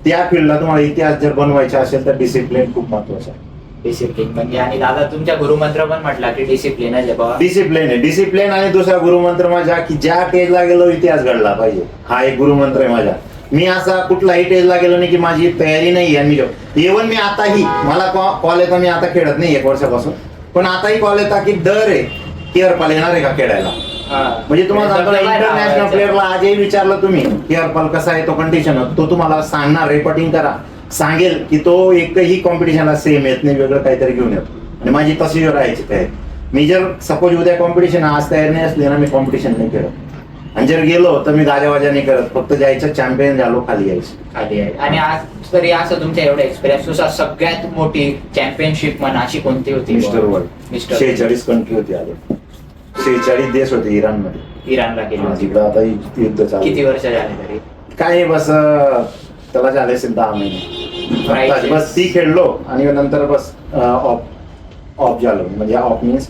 त्या फील्डला तुम्हाला इतिहास जर बनवायचा असेल तर डिसिप्लिन खूप महत्वाचा आहे. डिसिप्लिन म्हणजे, आणि दादा तुमच्या गुरुमंत्र पण म्हटला की डिसिप्लिन आहे बाबा. डिसिप्लिन आहे, डिसिप्लिन. आणि दुसरा गुरुमंत्र माझा की ज्या टेजला गेलो इतिहास घडला पाहिजे, हा एक गुरुमंत्र आहे माझा. मी असा कुठलाही टेजला गेलो नाही की माझी तयारी नाही आहे. मी इव्हन मी आताही, मला कॉल येतो, मी आता खेळत नाही 1 वर्षापासून, पण आताही कॉल येता की दर आहे की हरपाल येणार आहे का खेळायला. म्हणजे तुम्हाला सांगतो, इंटरनॅशनल प्लेअरला आजही विचारलं तुम्ही की हरपाल कसा आहे तो कंडिशन, तो तुम्हाला सांगणार, रेकॉर्डिंग करा, सांगेल की तो एकही कॉम्पिटिशनला सेम येत नाही, वेगळं काहीतरी घेऊन येतो. आणि माझी तशी राहायची तयारी. मी जर सपोज उद्या कॉम्पिटिशन आज तयार नाही असली ना, मी कॉम्पिटिशन नाही करत. आणि जर गेलो तर मी गाजावाजा नाही करत, फक्त जायचं, चॅम्पियन झालो, खाली यायचं. आणि आज तरी असं तुमच्या एवढा एक्सपिरियन्स नुसार सगळ्यात मोठी चॅम्पियनशिप म्हणा अशी कोणती होती? Mister world. 46 कंट्री होती आले, 46 देश होते इराणमध्ये. इराणला गेलो तिकडं आता युद्ध चालू. किती वर्ष झाले तरी? काय बस त्याला झाले असेल 10 महिने बस. ती खेळलो आणि नंतर बस ऑफ झालो. म्हणजे ऑफ मीन्स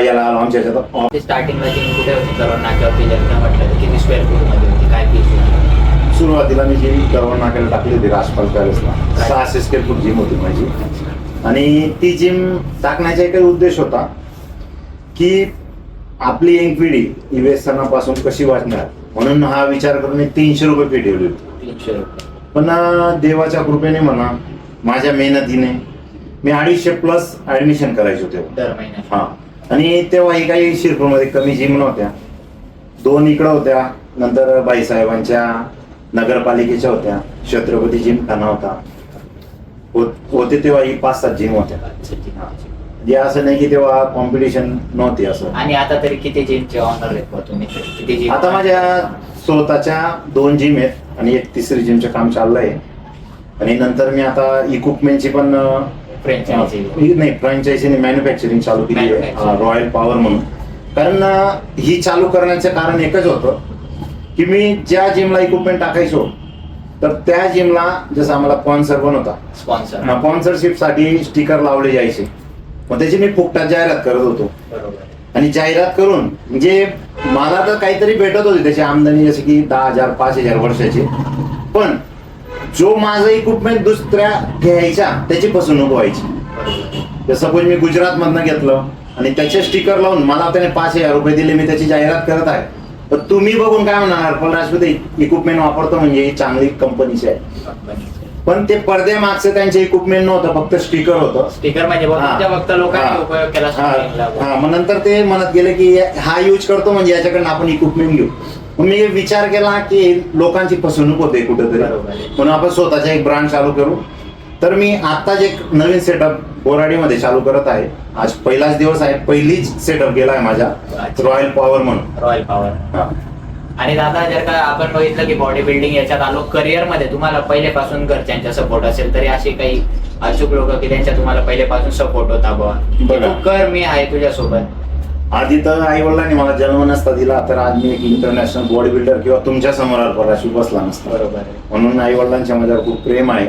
याला आमच्या ह्याच्यात स्टार्टिंगला जिम कुठे होती? करोना नाक्यावरती जर का म्हटलं किती स्क्वेअर फूट मध्ये होती, काय फीस होती? सुरुवातीला मी जिम करोना नाक्याला टाकली होती राजपाल पॅलेसला. 600 स्क्वेअर फूट जिम होती माझी. आणि ती जिम टाकण्याचा एकच उद्देश होता की आपली यंग पिढी ही व्यसनापासून कशी वाचणार, म्हणून हा विचार करून मी 300 रुपये फी ठेवली होती. 300 रुपये. पण देवाच्या कृपेने म्हणा, माझ्या मेहनतीने मी 250+ ऍडमिशन करायचे होते दर महिन्यात. हा. आणि तेव्हाही काही शिरपूरमध्ये कमी जिम नव्हत्या, 2 इकडं होत्या, नंतर बाईसाहेबांच्या नगरपालिकेच्या होत्या, छत्रपती जिमखाना होता, होते तेव्हाही 5-7 जिम होत्या. म्हणजे असं नाही की तेव्हा कॉम्पिटिशन नव्हती असं. आणि आता तरी किती जिमचे ऑनर आहेत तुम्ही? किती जिम? आता माझ्या स्वतःच्या 2 जिम आहेत आणि एक 3री जिमचं काम चाललंय. आणि नंतर मी आता इक्विपमेंटची पण फ्रँचायझी मॅन्युफॅक्चरिंग चालू केली आहे, रॉयल पॉवर म्हणून. कारण ही चालू करण्याचं कारण एकच होतं की मी ज्या जिमला इक्विपमेंट टाकायचो तर त्या जिमला जसं आम्हाला स्पॉन्सर पण होता, स्पॉन्सरशिप साठी स्टिकर लावले जायचे. मग त्याची मी फुकटात जाहिरात करत होतो. आणि जाहिरात करून म्हणजे मला तर काहीतरी भेटत होती त्याची आमदानी, जसे की 10,000 5,000 वर्षाची. पण जो माझं इक्विपमेंट दुसऱ्या घ्यायच्या त्याची फसवणूक व्हायची. बरोबर. तर सपोज मी गुजरातमधनं घेतलं आणि त्याचे स्टिकर लावून मला त्याने 5,000 रुपये दिले, मी त्याची जाहिरात करत आहे, तर तुम्ही बघून काय म्हणणार, हर्पल राजपूत इक्विपमेंट वापरतो म्हणजे ही चांगली कंपनीची आहे. कंपनीचं. पण ते पडद्यामागचं त्यांचे इक्विपमेंट नव्हतं, फक्त स्टिकर होतं. स्टिकर म्हणजे हा. फक्त लोकांनी उपयोग केला shooting ला. हा, मग नंतर ते म्हणत गेले की हा यूज करतो म्हणजे याच्याकडनं आपण इक्विपमेंट घेऊ. मग मी विचार केला की लोकांची फसवणूक होते कुठेतरी, बरोबर आहे. म्हणून आपण स्वतःचा एक ब्रँड चालू करू. तर मी आत्ताच एक नवीन सेटअप बोराडीमध्ये चालू करत आहे. आज पहिलाच दिवस आहे, पहिलीच सेटअप केला आहे माझा, अच्छा. रॉयल पॉवर म्हणून. Royal power. हा. आणि दादा जर का आपण बघितलं की बॉडी बिल्डिंग याच्यात आलो, करिअर मध्ये तुम्हाला पहिलेपासून घरच्यांचा सपोर्ट असेल, तरी असे काही अचूक लोक की त्यांच्या तुम्हाला पहिलेपासून सपोर्ट होता बुवा, बघा. तू कर, मी आहे तुझ्यासोबत. आधी तर आई वडिलांनी मला जन्म नसता दिला तर आज मी एक इंटरनॅशनल बॉडी बिल्डर किंवा तुमच्या समोर हर्पल बसला नसता. बरोबर आहे. म्हणून आई वडिलांच्या माझ्यावर खूप प्रेम आहे.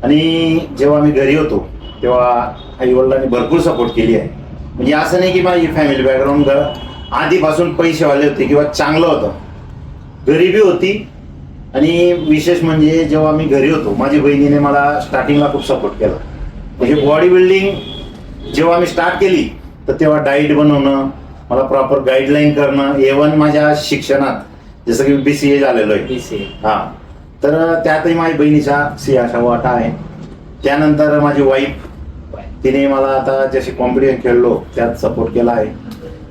आणि जेव्हा मी घरी होतो तेव्हा आई वडिलांनी भरपूर सपोर्ट केली आहे. म्हणजे असं नाही की माझी फॅमिली बॅकग्राऊंड आधीपासून पैसेवाले होते किंवा चांगलं होतं, गरिबी होती. आणि विशेष म्हणजे जेव्हा मी घरी होतो माझी बहिणीने मला स्टार्टिंगला खूप सपोर्ट केला. म्हणजे बॉडी बिल्डिंग जेव्हा मी स्टार्ट केली तर तेव्हा डाईट बनवणं, मला प्रॉपर गाईडलाईन करणं, इव्हन माझ्या शिक्षणात जसं की BCA झालेलो आहे. BCA. हा, तर त्यातही माझ्या बहिणीचा सिंहाचा वाटा आहे. त्यानंतर माझी वाईफ, तिने मला आता जसे कॉम्पिटिशन खेळलो त्यात सपोर्ट केला आहे.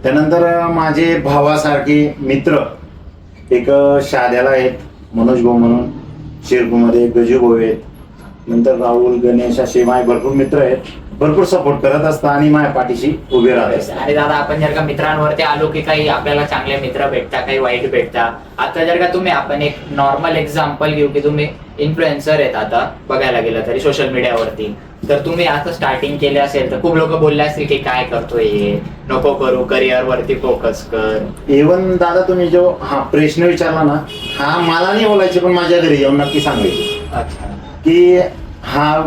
त्यानंतर माझे भावासारखे मित्र एक शाद्याला आहेत, मनोज भाऊ म्हणून, शिरपूरमध्ये गजू भाऊ आहेत, नंतर राहुल, गणेश, असे माझे भरपूर मित्र आहेत. भरपूर सपोर्ट करत असतात आणि माझ्या पाठीशी उभे राहत असतात. आणि दादा आपण जर का मित्रांवरती आलो की काही आपल्याला चांगले मित्र भेटता, काही वाईट भेटता. आता जर का तुम्ही आपण एक नॉर्मल एक्झाम्पल घेऊ की तुम्ही इन्फ्लुएन्सर आहेत आता बघायला गेलं तरी सोशल मीडियावरती, तर तुम्ही आता स्टार्टिंग केले असेल तर खूप लोक बोलले असतील की काय करतोय हे, नको करू, करिअर वरती फोकस कर. इव्हन दादा तुम्ही जो हा प्रश्न विचारला ना, हा मला नाही बोलायचे पण माझ्या घरी येऊन नक्की सांगायचे अच्छा. की हा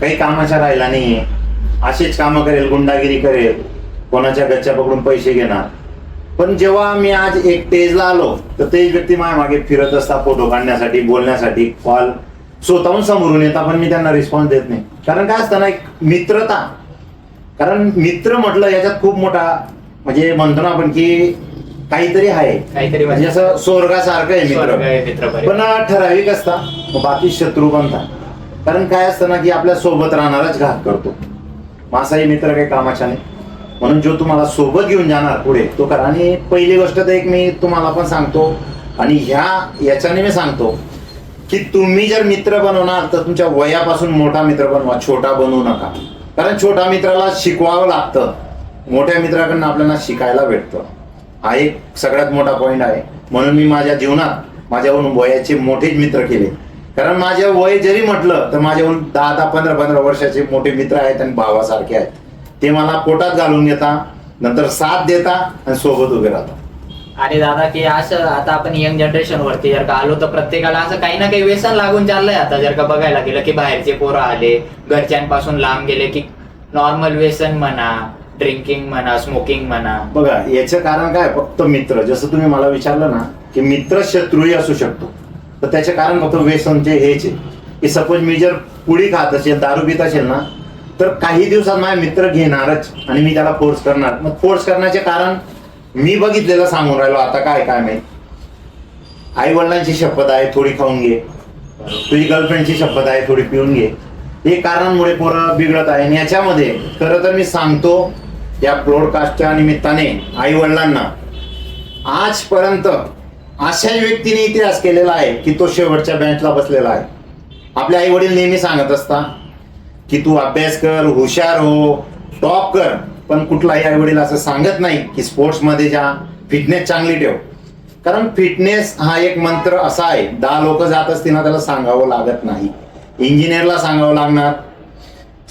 काही कामाचा राहिला नाहीये, असेच कामं करेल, गुंडागिरी करेल, कोणाच्या गच्च्या पकडून पैसे घेणार. पण जेव्हा मी आज एक स्टेजला आलो तर तेच व्यक्ती माझ्या मागे फिरत असतात फोटो काढण्यासाठी, बोलण्यासाठी, कॉल स्वतःहून समोरून येतात, पण मी त्यांना रिस्पॉन्स देत नाही. कारण काय असतं ना, एक मित्रता. कारण मित्र म्हटलं याच्यात खूप मोठा म्हणजे म्हणतो ना आपण की काहीतरी आहे, काहीतरी म्हणजे असं स्वर्गासारखं आहे स्वर्ग आहे मित्र. मित्र. पण ठराविक असतात, बाकी शत्रू बनतात. कारण काय असतं ना की आपल्या सोबत राहणारच घात करतो. माझाही मित्र काही कामाचा नाही, म्हणून जो तुम्हाला सोबत घेऊन जाणार पुढे तो करा. आणि पहिली गोष्ट तर एक मी तुम्हाला पण सांगतो आणि याच्याने मी सांगतो की तुम्ही जर मित्र बनवणार तर तुमच्या वयापासून मोठा मित्र बनवा, छोटा बनवू नका. कारण छोटा मित्राला शिकवावं लागतं, मोठ्या मित्राकडनं आपल्याला शिकायला भेटतं. हा एक सगळ्यात मोठा पॉईंट आहे. म्हणून मी माझ्या जीवनात माझ्याहून वयाचे मोठेच मित्र केले. कारण माझं वय जरी म्हटलं तर माझ्याहून 10-10, 15-15 वर्षाचे मोठे मित्र आहेत आणि भावासारखे आहेत. ते मला पोटात घालून घेता, नंतर साथ देता आणि सोबत उभे राहतात. आणि दादा की असं आता आपण यंग जनरेशन वरती जर का आलो तर प्रत्येकाला असं काही ना काही व्यसन लागून चाललंय. आता जर का बघायला गेलं की बाहेरचे पोरं आले, घरच्यांपासून लांब गेले की नॉर्मल व्यसन म्हणा, ड्रिंकिंग म्हणा, स्मोकिंग म्हणा. बघा याचं कारण काय, फक्त मित्र. जसं तुम्ही मला विचारलं ना की मित्र शत्रूही असू शकतो, तर त्याचे कारण फक्त व्यसनचे हेच आहे की सपोज मी जर पुडी खात असेल, दारू पित असेल ना, तर काही दिवसात माझे मित्र घेणारच आणि मी त्याला फोर्स करणार. मग फोर्स करण्याचे कारण मी बघितलेलं सांगून राहिलो. आता काय काय माहित, आई वडिलांची शपथ आहे थोडी खाऊन घे, तुझी गर्लफ्रेंडची शपथ आहे थोडी पिऊन घे, हे कारणांमुळे पोरं बिघडत आहे. आणि याच्यामध्ये खरं तर मी सांगतो या ब्रॉडकास्टच्या निमित्ताने आई वडिलांना, आजपर्यंत अशाच व्यक्तीने इतिहास केलेला आहे की तो शेवटच्या बेंचला बसलेला आहे. आपले आई वडील नेहमी सांगत असतात की तू अभ्यास कर, हुशार हो, टॉप कर. पण कुठलाही आई वडील असं सांगत नाही की स्पोर्ट्समध्ये जा, फिटनेस चांगली ठेव. कारण फिटनेस हा एक मंत्र असा आहे, 10 लोक जात असतील ना त्याला सांगावं लागत नाही. इंजिनियरला सांगावं लागणार,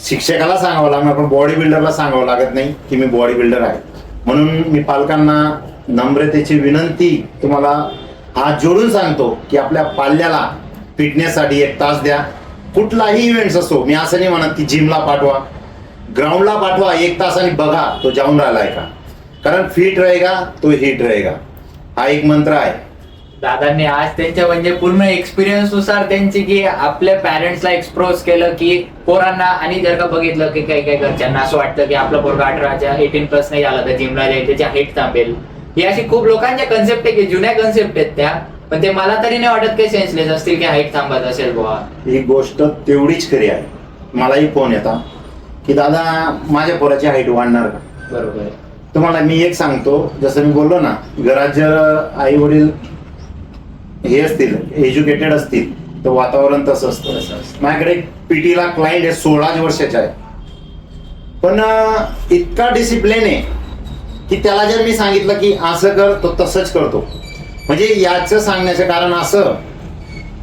शिक्षकाला सांगावं लागणार, पण बॉडी बिल्डरला सांगावं लागत नाही की मी बॉडी बिल्डर आहे. म्हणून मी पालकांना नम्रतेची विनंती तुम्हाला हात जोडून सांगतो की आपल्या पाल्याला फिटनेससाठी 1 तास द्या. कुठलाही इव्हेंट्स असो, मी असं नाही म्हणत की जिमला पाठवा, ग्राउंडला पाठवा, 1 तासाने बघा तो जाऊन राहिलाय का. कारण फिट रहेगा तो हिट रहेगा, हा एक मंत्र आहे. दादांनी आज त्यांच्या म्हणजे पूर्ण एक्सपिरियन्स नुसार त्यांची की आपल्या पॅरेंट्सला एक्सप्रोज केलं की पोरांना, आणि जर का बघितलं की काही काही घरच्यांना असं वाटतं की आपलं पोरगा 18 प्लस नाही झाला तर जिमला जाईल, त्याची हाईट थांबेल. ही अशी खूप लोकांच्या कन्सेप्ट आहे की जुन्या कन्सेप्ट आहेत त्या, पण ते मला तरी नाही वाटत काही सेन्सलेस असतील की हाईट थांबत असेल बुवा. ही गोष्ट तेवढीच खरी आहे. मलाही फोन येतात की दादा माझ्या पोराची हाईट वाढणार का. बरोबर आहे. तुम्हाला मी एक सांगतो, जसं मी बोललो ना, घरात जर आई वडील हे असतील, एज्युकेटेड असतील, तर वातावरण तसं असतं. माझ्याकडे पीटीला क्लायंट आहे 16 वर्षाचा आहे, पण इतका डिसिप्लिन आहे की त्याला जर मी सांगितलं की असं कर तो तसंच करतो. म्हणजे याचं सांगण्याचं कारण असं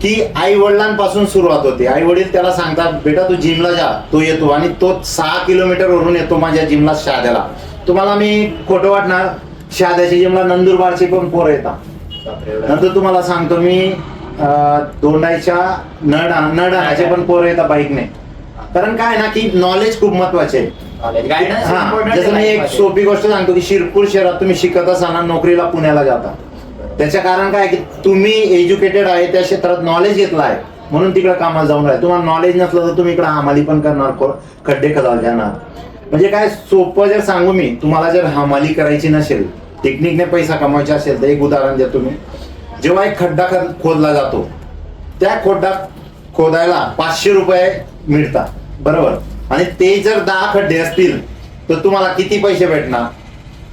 की आई वडिलांपासून सुरुवात होते. आई वडील त्याला सांगतात बेटा तू जिमला जा, तो येतो आणि तो 6 किलोमीटर वरून येतो माझ्या जिमला शहाद्याला. तुम्हाला मी खोटं वाटणार, शहाद्याच्या जिमला नंदुरबारचे पण पोरं येतात. नंतर तुम्हाला सांगतो मी दोंडाईच्या नळडाण्याचे पण पोरं येतात बाईकने. कारण काय ना की नॉलेज खूप महत्वाचे आहे. जसं मी एक सोपी गोष्ट सांगतो की शिरपूर शहरात तुम्ही शिकत असताना नोकरीला पुण्याला जाता, त्याचं कारण काय की तुम्ही एज्युकेटेड आहे, त्या क्षेत्रात नॉलेज घेतलं आहे म्हणून तिकडे कामाला जाऊन राहिले. तुम्हाला नॉलेज नसलं तर तुम्ही इकडे हमाली पण करणार, खड्डे खदाल जाणार. म्हणजे काय सोपं जर सांगू मी तुम्हाला, जर हमाली करायची नसेल, टेक्निकने पैसा कमवायचा असेल तर एक उदाहरण देतो मी. जेव्हा एक खड्डा खोदला जातो, त्या खड्डा खोदायला 500 रुपये मिळतात, बरोबर. आणि ते जर 10 खड्डे असतील तर तुम्हाला किती पैसे भेटणार.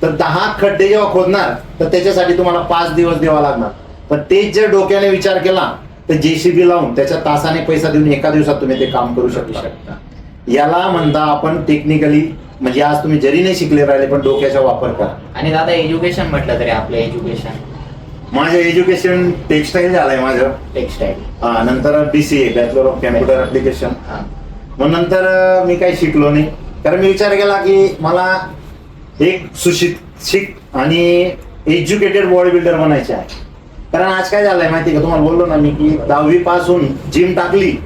तर 10 खड्डे जेव्हा खोदणार तर त्याच्यासाठी तुम्हाला 5 दिवस द्यावा लागणार. पण तेच जर डोक्याने विचार केला तर JCB लावून त्याच्या तासाने पैसा देऊन एका दिवसात तुम्ही ते काम करू शकता. याला म्हणता आपण टेक्निकली, म्हणजे आज तुम्ही जरी नाही शिकले राहिले पण डोक्याचा वापर करा. आणि दादा एज्युकेशन म्हटलं तरी आपलं एज्युकेशन, माझं एज्युकेशन टेक्सटाईल झालंय माझं. टेक्सटाईल, नंतर BCA bachelor of computer application. मग नंतर मी काही शिकलो नाही, कारण मी विचार केला की मला एक सुशिक्षित आणि एज्युकेटेड बॉडी बिल्डर बनायचे आहे. कारण आज काय झालंय माहिती का, तुम्हाला बोललो ना मी की 10वी पासून जिम टाकली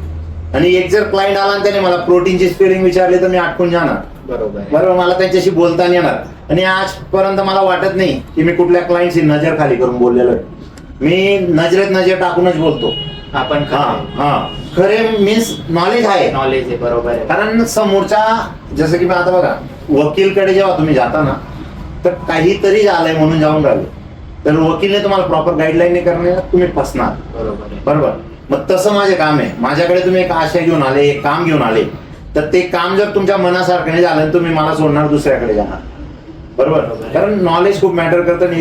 आणि एक जर क्लायंट आला आणि त्याने मला प्रोटीनची स्पेलिंग विचारली तर मी अटकून जाणार. बरोबर, मला त्यांच्याशी बोलता नाही येणार. आणि आजपर्यंत मला वाटत नाही की मी कुठल्या क्लायंटची नजर खाली करून बोललेलो आहे. मी नजरेत नजर टाकूनच बोलतो. आपण खरे मीन्स नॉलेज आहे. बरोबर आहे. कारण समोरचा, जसं की मी आता बघा वकीलकडे जेव्हा तुम्ही जाता ना, तर काहीतरी झालंय म्हणून जाऊन राहिले तर वकीलने तुम्हाला प्रॉपर गाईडलाईन नाही करणे, तुम्ही फसणार. बरोबर. मग तसं माझे काम आहे. माझ्याकडे तुम्ही एक आशा घेऊन आले, एक काम घेऊन आले, तर ते काम जर तुमच्या मनासारखं नाही झालं तुम्ही मला सोडणार, दुसऱ्याकडे जाणार. बरोबर. कारण नॉलेज खूप मॅटर करतं आणि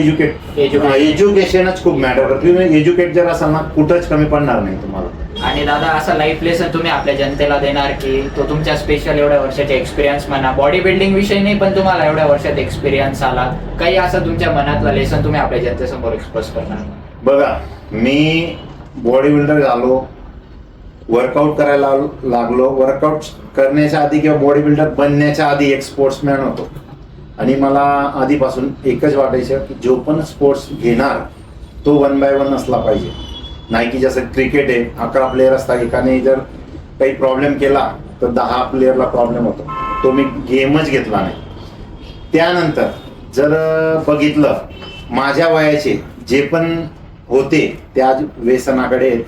एज्युकेशनच खूप मॅटर करतं. तुम्ही एज्युकेट जर असाल ना कुठंच कमी पडणार नाही तुम्हाला. आणि दादा असा लाईफ लेसन तुम्ही आपल्या जनतेला देणार की तो तुमच्या स्पेशल एवढ्या वर्षाचा एक्सपिरियन्स म्हणा, बॉडी बिल्डिंग विषयी नाही पण तुम्हाला एवढ्या वर्षात एक्सपिरियन्स आला, काही असं तुमच्या मनातला लेसन तुम्ही आपल्या जनतेसमोर एक्सप्रेस करणार. बघा मी बॉडी बिल्डर झालो, वर्कआउट करायला लागलो. वर्कआउट करण्याच्या आधी किंवा बॉडी बिल्डर बनण्याच्या आधी एक स्पोर्ट्समॅन होतो. आणि मला आधीपासून एकच वाटायचं की जो पण स्पोर्ट्स घेणार तो 1 by 1 असला पाहिजे. नाही की जसं क्रिकेट आहे 11 प्लेयर असतात, एकाने जर काही प्रॉब्लेम केला तर 10 प्लेयरला प्रॉब्लेम होतो. तो मी गेमच घेतला नाही. त्यानंतर जर बघितलं माझ्या वयाचे जे पण होते ते आज व्यसनाकडे आहेत.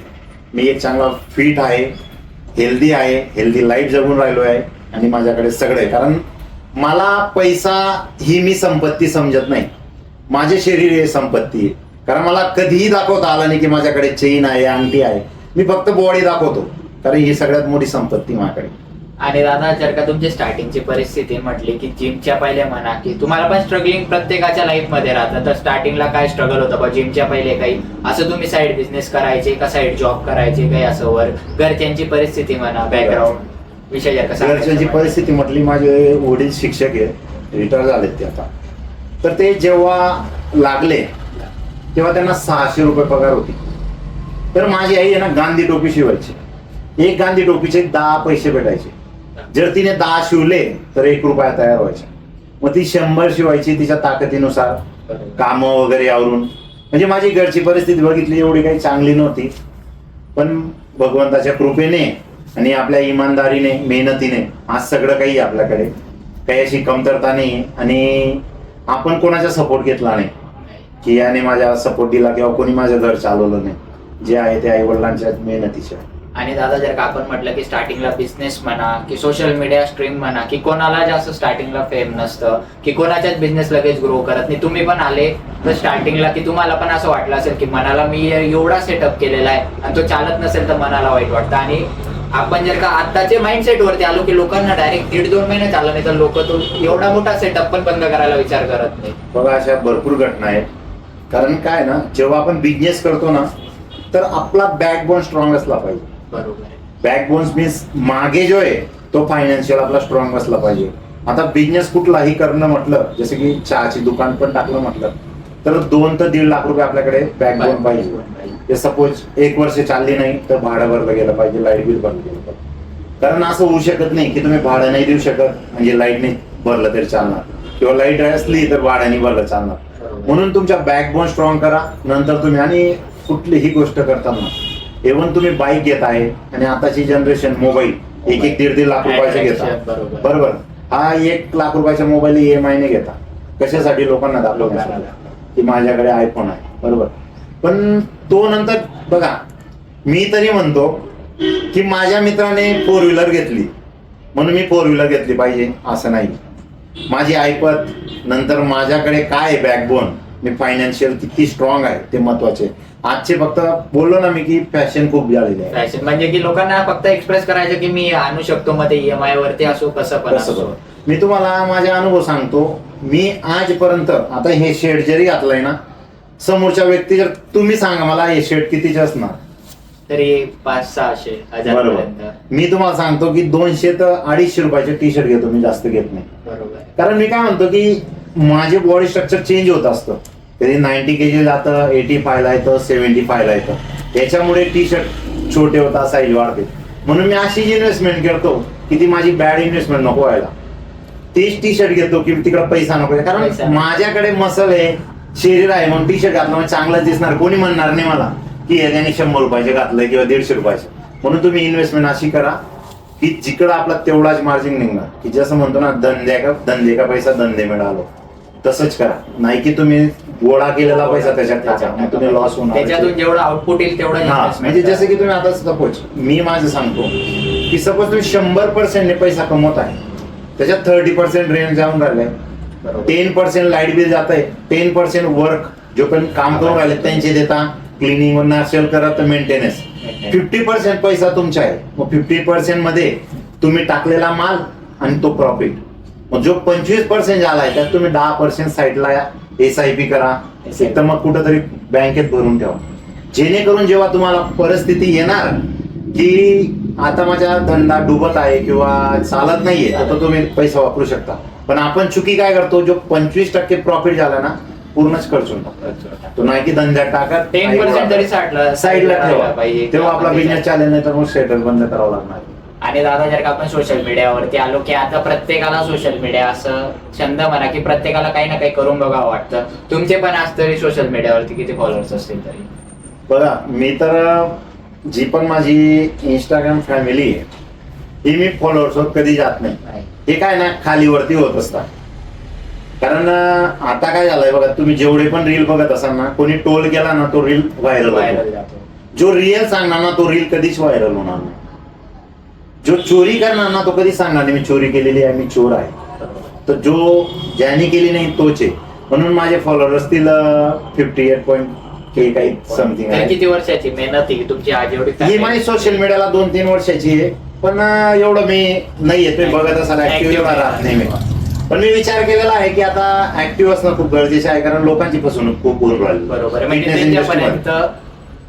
मी एक चांगला फिट आहे, हेल्दी लाईफ जगून राहिलो आहे आणि माझ्याकडे सगळं आहे. कारण मला पैसा ही मी संपत्ती समजत नाही, माझे शरीर हे संपत्ती आहे. कारण मला कधीही दाखवता आलं नाही की माझ्याकडे चेन आहे, अंगठी आहे. मी फक्त बॉडी दाखवतो, कारण ही सगळ्यात मोठी संपत्ती माझ्याकडे. आणि दादा जर का तुमची स्टार्टिंगची परिस्थिती म्हटली की जिमच्या पहिले म्हणा की तुम्हाला पण स्ट्रगलिंग प्रत्येकाच्या लाईफ मध्ये राहतं, तर स्टार्टिंगला काय स्ट्रगल होतं बा जिमच्या पहिले? काही असं तुम्ही साईड बिझनेस करायचे का साईड जॉब करायचे, काही असं वर घरच्यांची परिस्थिती म्हणा, बॅकग्राऊंड विषय घरच्यांची परिस्थिती म्हटली, माझे वडील शिक्षक आहे, रिटायर झालेत ते आता. तर ते जेव्हा लागले तेव्हा त्यांना 600 रुपये पगार होती. तर माझी आई आहे ना गांधी टोपी शिवायची. एक गांधी टोपीचे 10 पैसे भेटायचे. जर तिने 10 शिवले तर 1 रुपया तयार व्हायचा. मग ती 100 शिवायची तिच्या ताकदीनुसार, कामं वगैरे आवरून. म्हणजे माझी घरची परिस्थिती बघितली एवढी काही चांगली नव्हती, पण भगवंताच्या कृपेने आणि आपल्या इमानदारीने, मेहनतीने आज सगळं काही आपल्याकडे, काही अशी कमतरता नाही. आणि आपण कोणाचा सपोर्ट घेतला नाही. की याने माझ्या सपोर्ट दिला किंवा कोणी माझं घर चालवलं नाही. जे आहे ते आई वडिलांच्या मेहनतीचे आहे. आणि दादा जर का आपण म्हटलं की स्टार्टिंगला बिझनेस म्हणा की सोशल मीडिया स्ट्रीम म्हणा की कोणाला जास्त स्टार्टिंगला फेम नसतं की कोणाच्याच बिझनेस लगेच ग्रो करत नाही. तुम्ही पण आले तर स्टार्टिंगला की तुम्हाला पण असं वाटलं असेल की मनाला मी एवढा सेटअप केलेला आहे आणि तो चालत नसेल तर मनाला वाईट वाटतं. आणि आपण जर का आताचे माइंडसेट वरती आलो की लोकांना डायरेक्ट 1.5-2 महिने चाललं नाही तर लोक तो एवढा मोठा सेटअप पण बंद करायला विचार करत नाही. बघा अशा भरपूर घटना आहेत. कारण काय ना, जेव्हा आपण बिझनेस करतो ना तर आपला बॅकबोन स्ट्रॉंग असला पाहिजे. बरोबर आहे. बॅकबोन्स मीन्स मागे जो आहे तो फायनान्शियल आपला स्ट्रॉंग असला पाहिजे. आता बिझनेस कुठलाही करणं म्हटलं, जसं की चहाची दुकान पण टाकलं म्हटलं तर 2 ते 1.5 लाख रुपये आपल्याकडे बॅकबोन पाहिजे. सपोज 1 वर्ष चालली नाही तर भाडं भरलं गेलं पाहिजे, लाईट बिल भरलं गेलं पाहिजे. कारण असं होऊ शकत नाही की तुम्ही भाडं नाही देऊ शकत म्हणजे लाईट नाही भरलं तरी चालणार, किंवा लाईट असली तर भाड्याने भरलं चालणार. म्हणून तुमच्या बॅकबोन स्ट्रॉंग करा. नंतर तुम्ही, आणि कुठलीही गोष्ट करताना इव्हन तुम्ही बाईक घेत आहे आणि आताची जनरेशन मोबाईल 1-1-1.5 लाख रुपयाचे घेतात. बरोबर. हा 1 लाख रुपयाच्या मोबाईल EMI ने घेता. कशासाठी? लोकांना दाखवण्यासाठी की माझ्याकडे आयफोन आहे. बरोबर. पण तो नंतर बघा, मी तरी म्हणतो की माझ्या मित्राने 4 व्हीलर घेतली म्हणून मी 4 व्हीलर घेतली पाहिजे असं नाही. माझी ऐपत, नंतर माझ्याकडे काय बॅकबोन, मी फायनान्शियल किती स्ट्रॉंग आहे ते महत्वाचे. आजचे फक्त बोललो ना मी की फॅशन खूप झालेली आहे. फॅशन म्हणजे की लोकांना फक्त एक्सप्रेस करायचं की मी आणू शकतो, मग ते EMI वरती असो कसं पण असो. मी तुम्हाला माझा अनुभव सांगतो. मी आजपर्यंत आता हे शेड जरी घातलंय ना, समोरच्या व्यक्ती जर तुम्ही सांगा मला हे शेड कितीचे असणार तरी 500-600 हजार बरोबर. मी तुम्हाला सांगतो की 200 ते 250 रुपयाचे टी शर्ट घेतो मी, जास्त घेत नाही. बरोबर. कारण मी काय म्हणतो की माझे बॉडी स्ट्रक्चर चेंज होत असतं. कधी 90 kg जातं, 85 ला येतं, 75 ला येतं. याच्यामुळे टी शर्ट छोटे होतात, साईज वाढते. म्हणून मी अशी इन्व्हेस्टमेंट करतो की ती माझी बॅड इन्व्हेस्टमेंट नको व्हायला. तेच टी शर्ट घेतो की तिकडे पैसा नको, कारण माझ्याकडे मसल आहे, शरीर आहे, म्हणून टी शर्ट घातलं म्हणजे चांगलंच दिसणार. कोणी म्हणणार नाही मला की याने 100 रुपयाचे घातलंय किंवा 150 रुपयाचे. म्हणून तुम्ही इन्व्हेस्टमेंट अशी करा की जिकडं आपला तेवढाच मार्जिन निघणार. की जसं म्हणतो ना, धंदे का पैसा धंदे मिळालो, तसंच करा. नाही की तुम्ही गोळा केलेला पैसा त्याच्यात टाका, मग तुम्ही लॉस होणार. त्याच्यातून जेवढं आउटपुट येईल तेवढं. म्हणजे जसं की तुम्ही आता सपोज मी माझं सांगतो की सपोज तुम्ही 100% ने पैसा कमवत आहे, त्याच्यात 30% रेंट जाऊन राहिले, 10% लाईट बिल जात आहे, 10% वर्क जो पण काम करून राहिले त्यांचे देता, क्लिनिंग नसेल करत तर मेंटेनन्स, 50% पैसा तुमचा आहे. मग 50% मध्ये तुम्ही टाकलेला माल आणि तो प्रॉफिट. मग जो 25% झालाय त्यात तुम्ही 10% साईडला SIP करा, तर मग कुठंतरी बँकेत भरून ठेवा. जेणेकरून जेव्हा तुम्हाला परिस्थिती येणार की आता माझा धंदा डुबत आहे किंवा चालत नाहीये, तर तुम्ही पैसा वापरू शकता. पण आपण चुकी काय करतो, जो 25% प्रॉफिट झाला ना पूर्णच खर्चून टाकतो. तो नाही की धंद्यात टाकत 10% तरी साईडला ठेवा पाहिजे, तेव्हा आपला बिझनेस चालेल. नाही तर मग सेटल बंद करावं लागणार. आणि दादा जर का आपण सोशल मीडियावरती आलो की आता प्रत्येकाला सोशल मीडिया असं छंद म्हणा की प्रत्येकाला काही ना काही करून बघावं वाटतं. तुमचे पण आज तरी सोशल मीडियावरती किती फॉलोअर्स असतील तरी? बघा, मी तर जी पण माझी इंस्टाग्राम फॅमिली आहे ही मी फॉलोअर्स होत कधी जात नाही. हे काय ना खालीवरती होत असतात. कारण आता काय झालंय बघा, तुम्ही जेवढे पण रील बघत असाल ना, कोणी टोल केला ना तो रील व्हायरल जातो. जो रिअल सांगणार ना तो रील कधीच व्हायरल होणार नाही. जो चोरी करणार ना तो कधी सांगणार नाही मी चोरी केलेली आहे, मी चोर आहे. तर जो ज्याने केली नाही तोच आहे. म्हणून माझे फॉलोअर्स असतील 58.K काही समथिंग आहे. किती वर्षाची मेहनत आहे तुमची आज एवढी? ही माझी सोशल मीडियाला 2-3 वर्षाची आहे. पण एवढं मी नाही आहे, तुम्ही बघत असाल ऍक्टिव्ह राहत नाही मी. पण मी विचार केलेला आहे की आता ऍक्टिव्ह असणं खूप गरजेचं आहे, कारण लोकांची फसवणूक खूप होऊन राहिली. बरोबर.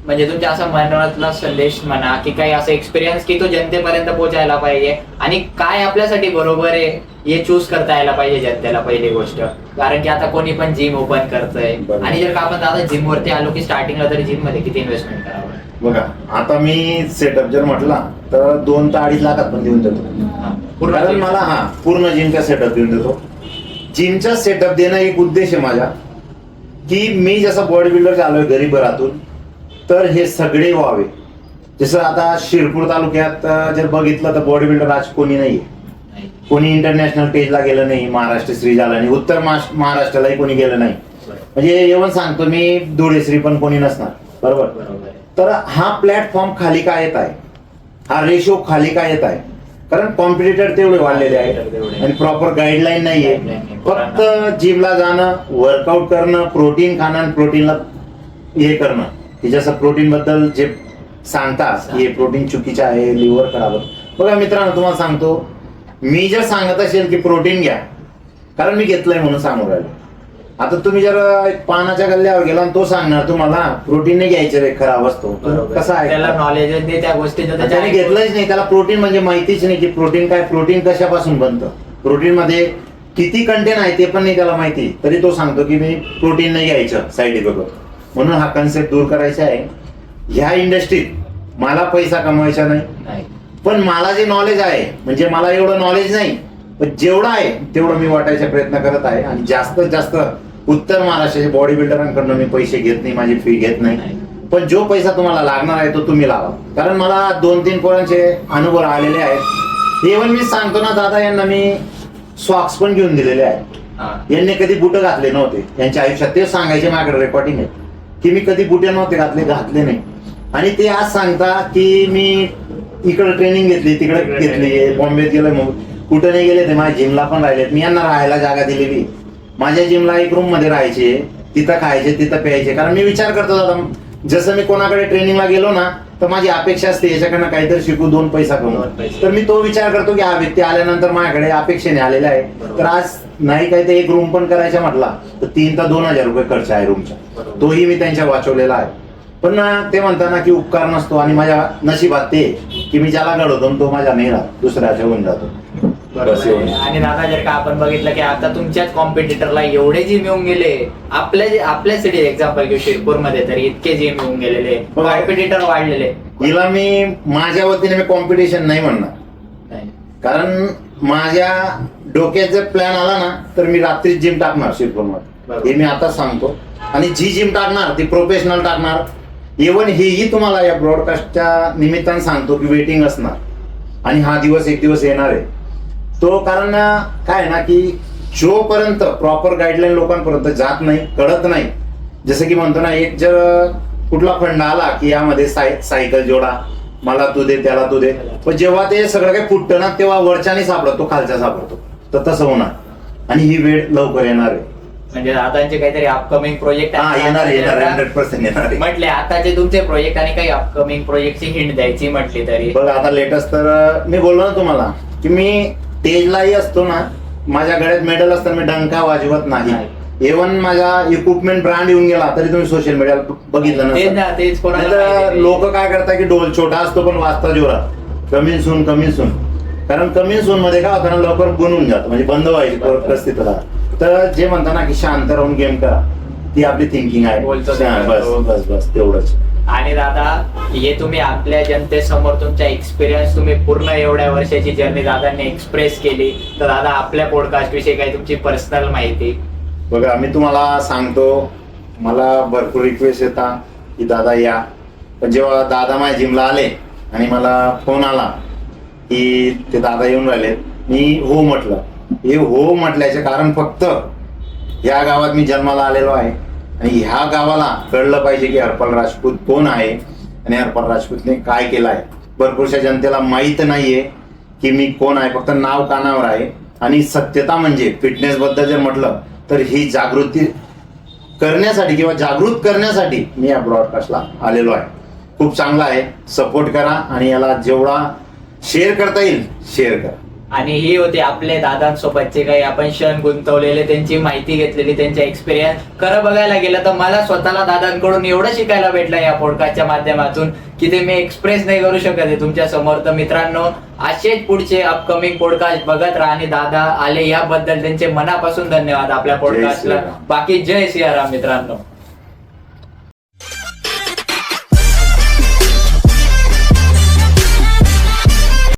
म्हणजे तुमच्या असा मनातला संदेश म्हणा की काही असं एक्सपिरियन्स की तो जनतेपर्यंत पोहोचायला पाहिजे आणि काय आपल्यासाठी बरोबर आहे हे चूज करता यायला पाहिजे जनतेला पहिली गोष्ट. कारण की आता कोणी पण जिम ओपन करतंय आणि जर का आपण दादा जिम वरती आलो की स्टार्टिंगला तरी जिम मध्ये किती इन्व्हेस्टमेंट करावं? बघा, आता मी सेटअप जर म्हटला तर 2 ते 2.5 लाखात पण देऊन देतो. कारण मला पूर्ण जिमचा सेटअप देऊन देतो. जिमचा सेटअप देणं एक उद्देश आहे माझा की मी जसं बॉडी बिल्डर झालोय गरीबरातून, तर हे सगळे व्हावे. जसं आता शिरपूर तालुक्यात जर बघितलं तर बॉडी बिल्डर आज कोणी नाहीये. कोणी इंटरनॅशनल स्टेजला गेलं नाही, महाराष्ट्र श्री झाला नाही, उत्तर महाराष्ट्रालाही कोणी गेलं नाही. म्हणजे एवढं सांगतो मी धुळेश्री पण कोणी नसणार, बरोबर. बरोबर आहे. तर हा प्लॅटफॉर्म खाली का येत आहे, हा रेशो खाली का येत आहे, कारण कॉम्पिटिटर तेवढे वाढलेले आहेत आणि प्रॉपर गाईडलाईन नाहीये. फक्त जिमला जाणं, वर्कआउट करणं, प्रोटीन खाणं आणि प्रोटीनला हे करणं, की जसं प्रोटीन बद्दल जे सांगतात की हे प्रोटीन चुकीचे आहे, लिव्हर खराब होतं. बघा मित्रांनो, तुम्हाला सांगतो, मी जर सांगत असेल की प्रोटीन घ्या, कारण मी घेतलंय म्हणून सांगू राहिलो. आता तुम्ही जर एक पानाच्या गल्ल्यावर गेला आणि तो सांगणार तुम्हाला प्रोटीन नाही घ्यायचं रे, खराब असतो, कसं आहे, त्याला नॉलेज नाही त्या गोष्टीचं, त्याने घेतलंच नाही. त्याला प्रोटीन म्हणजे माहितीच नाही की प्रोटीन काय, प्रोटीन कशापासून बनतं, प्रोटीन मध्ये किती कंटेन आहे ते पण नाही त्याला माहिती, तरी तो सांगतो की मी प्रोटीन नाही घ्यायचं, साईड इफेक्ट होतो. म्हणून हा कन्सेप्ट दूर करायचा आहे. ह्या इंडस्ट्रीत मला पैसा कमवायचा नाही, पण मला जे नॉलेज आहे, म्हणजे मला एवढं नॉलेज नाही, पण जेवढं आहे तेवढं मी वाटायचा प्रयत्न करत आहे. आणि जास्तीत जास्त उत्तर महाराष्ट्राच्या बॉडी बिल्डरांकडून मी पैसे घेत नाही, माझी फी घेत नाही. पण जो पैसा तुम्हाला लागणार आहे तो तुम्ही लावा, कारण मला 2-3 पोरांचे अनुभव आलेले आहेत. इव्हन मी सांगतो ना दादा, यांना मी सॉक्स पण घेऊन दिलेले आहेत. यांनी कधी बुट घातले नव्हते यांच्या आयुष्यात, ते सांगायचे माझ्याकडे रेकॉर्डिंग आहे की मी कधी बुटे नव्हते घातले नाही. आणि ते आज सांगता की मी इकडे ट्रेनिंग घेतली, तिकडे घेतली, बॉम्बेत गेलो, कुठं नाही गेले ते, माझ्या जिमला पण राहिलेत. मी यांना राहायला जागा दिलेली, माझ्या जिमला एक रूम मध्ये राहायचे, तिथं खायचे, तिथं प्यायचे. कारण मी विचार करतो दादा, जसं मी कोणाकडे ट्रेनिंगला गेलो ना, तर माझी अपेक्षा असते याच्याकडनं काहीतरी शिकू, 2 पैसा कमवू. तर मी तो विचार करतो की हा व्यक्ती आल्यानंतर माझ्याकडे अपेक्षेने आलेला आहे, तर आज नाही काही तर एक रूम पण करायचा म्हटला तर 3 ते 2,000 रुपये खर्च आहे रूमचा, तोही मी त्यांच्या वाचवलेला आहे. पण ते म्हणताना की उपकार नसतो, आणि माझ्या नशिबात ते की मी ज्याला घडवतो तो माझ्या नाही राहत, दुसऱ्याच्या होऊन जातो. आणि दादा, जर का आपण बघितलं की आता तुमच्याच कॉम्पिटिटरला एवढे जिम येऊन गेले, आपल्या सिटी एक्झाम्पल घेऊ, शिरपूर मध्ये तरी इतके जिम येऊन गेलेले, कॉम्पिटिटर वाढलेले. हिला मी माझ्या वतीने मी कॉम्पिटिशन नाही म्हणणार, कारण माझ्या डोक्यात जर प्लॅन आला ना तर मी रात्री जिम टाकणार शिरपूरमध्ये, हे मी आता सांगतो. आणि जी जिम टाकणार ती प्रोफेशनल टाकणार. इव्हन हेही तुम्हाला या ब्रॉडकास्टच्या निमित्तानं सांगतो की वेटिंग असणार, आणि हा दिवस एक दिवस येणार आहे तो. कारण काय आहे ना की जोपर्यंत प्रॉपर गाईडलाईन लोकांपर्यंत जात नाही, कळत नाही, जसं की म्हणतो ना, एक जर कुठला फंड आला की यामध्ये सायकल जोडा, मला तू दे, त्याला तू दे, पण जेव्हा ते सगळं काही फुटतं ना तेव्हा वरच्याने सापडतो, खालच्या सापडतो, तर तसं होणार. आणि ही वेळ लवकर येणार आहे. म्हणजे दादांचे काहीतरी अपकमिंग प्रोजेक्ट येणार 100% येणार. म्हटले आताचे तुमचे प्रोजेक्ट आणि काही अपकमिंग प्रोजेक्टची हिंट द्यायची म्हटली तरी बघा, आता लेटेस्ट तर मी बोललो ना तुम्हाला की मी स्टेजलाही असतो ना, माझ्या गळ्यात मेडल असताना मी डंका वाजवत नाही. इव्हन माझा इक्विपमेंट ब्रँड येऊन गेला तरी तुम्ही सोशल मीडियाला बघितलं नसेल. लोक काय करतात की ढोल छोटा असतो पण वाजता जोरात, कमी सून. कारण कमी सून मध्ये काय होतं ना, लवकर बनवून जातं, म्हणजे बंद व्हायची परिस्थितीला. तर जे म्हणता ना की शांत राहून गेम करा, ती आपली थिंकिंग आहे. बस तेवढंच. आणि दादा, हे तुम्ही आपल्या जनतेसमोर तुमचा एक्सपिरियन्स, तुम्ही पूर्ण एवढ्या वर्षाची जर्नी दादांनी एक्सप्रेस केली, तर दादा आपल्या पॉडकास्ट विषयी काही तुमची पर्सनल माहिती. बघा, मी तुम्हाला सांगतो, मला भरपूर रिक्वेस्ट येतात की दादा या, पण जेव्हा दादा माझ्या जिमला आले आणि मला फोन आला की ते दादा येऊन राहिले, मी हो म्हटलं. हे हो म्हटल्याचे कारण फक्त या गावात मी जन्माला आलेलो आहे, आणि ह्या गावाला कळलं पाहिजे की हरपाल राजपूत कोण आहे आणि हरपाल राजपूतने काय केलं आहे. भरपूरशा जनतेला माहीत नाहीये की मी कोण आहे, फक्त नाव कानावर आहे. आणि सत्यता म्हणजे फिटनेस बद्दल जर म्हटलं तर ही जागृती करण्यासाठी किंवा जागृत करण्यासाठी मी या ब्रॉडकास्टला आलेलो आहे. खूप चांगला आहे, सपोर्ट करा आणि याला जेवढा शेअर करता येईल शेअर करा. आणि ही होती आपले दादांसोबतचे काही आपण क्षण गुंतवलेले, त्यांची माहिती घेतलेली, त्यांचा एक्सपिरियन्स. खरं बघायला गेलं तर मला स्वतःला दादांकडून एवढं शिकायला भेटलं या पॉडकास्टच्या माध्यमातून की ते मी एक्सप्रेस नाही करू शकत आहे तुमच्या समोर. तर मित्रांनो, असेच पुढचे अपकमिंग पॉडकास्ट बघत राहा, आणि दादा आले याबद्दल त्यांचे मनापासून धन्यवाद आपल्या पॉडकास्टला. बाकी जय सियाराम मित्रांनो.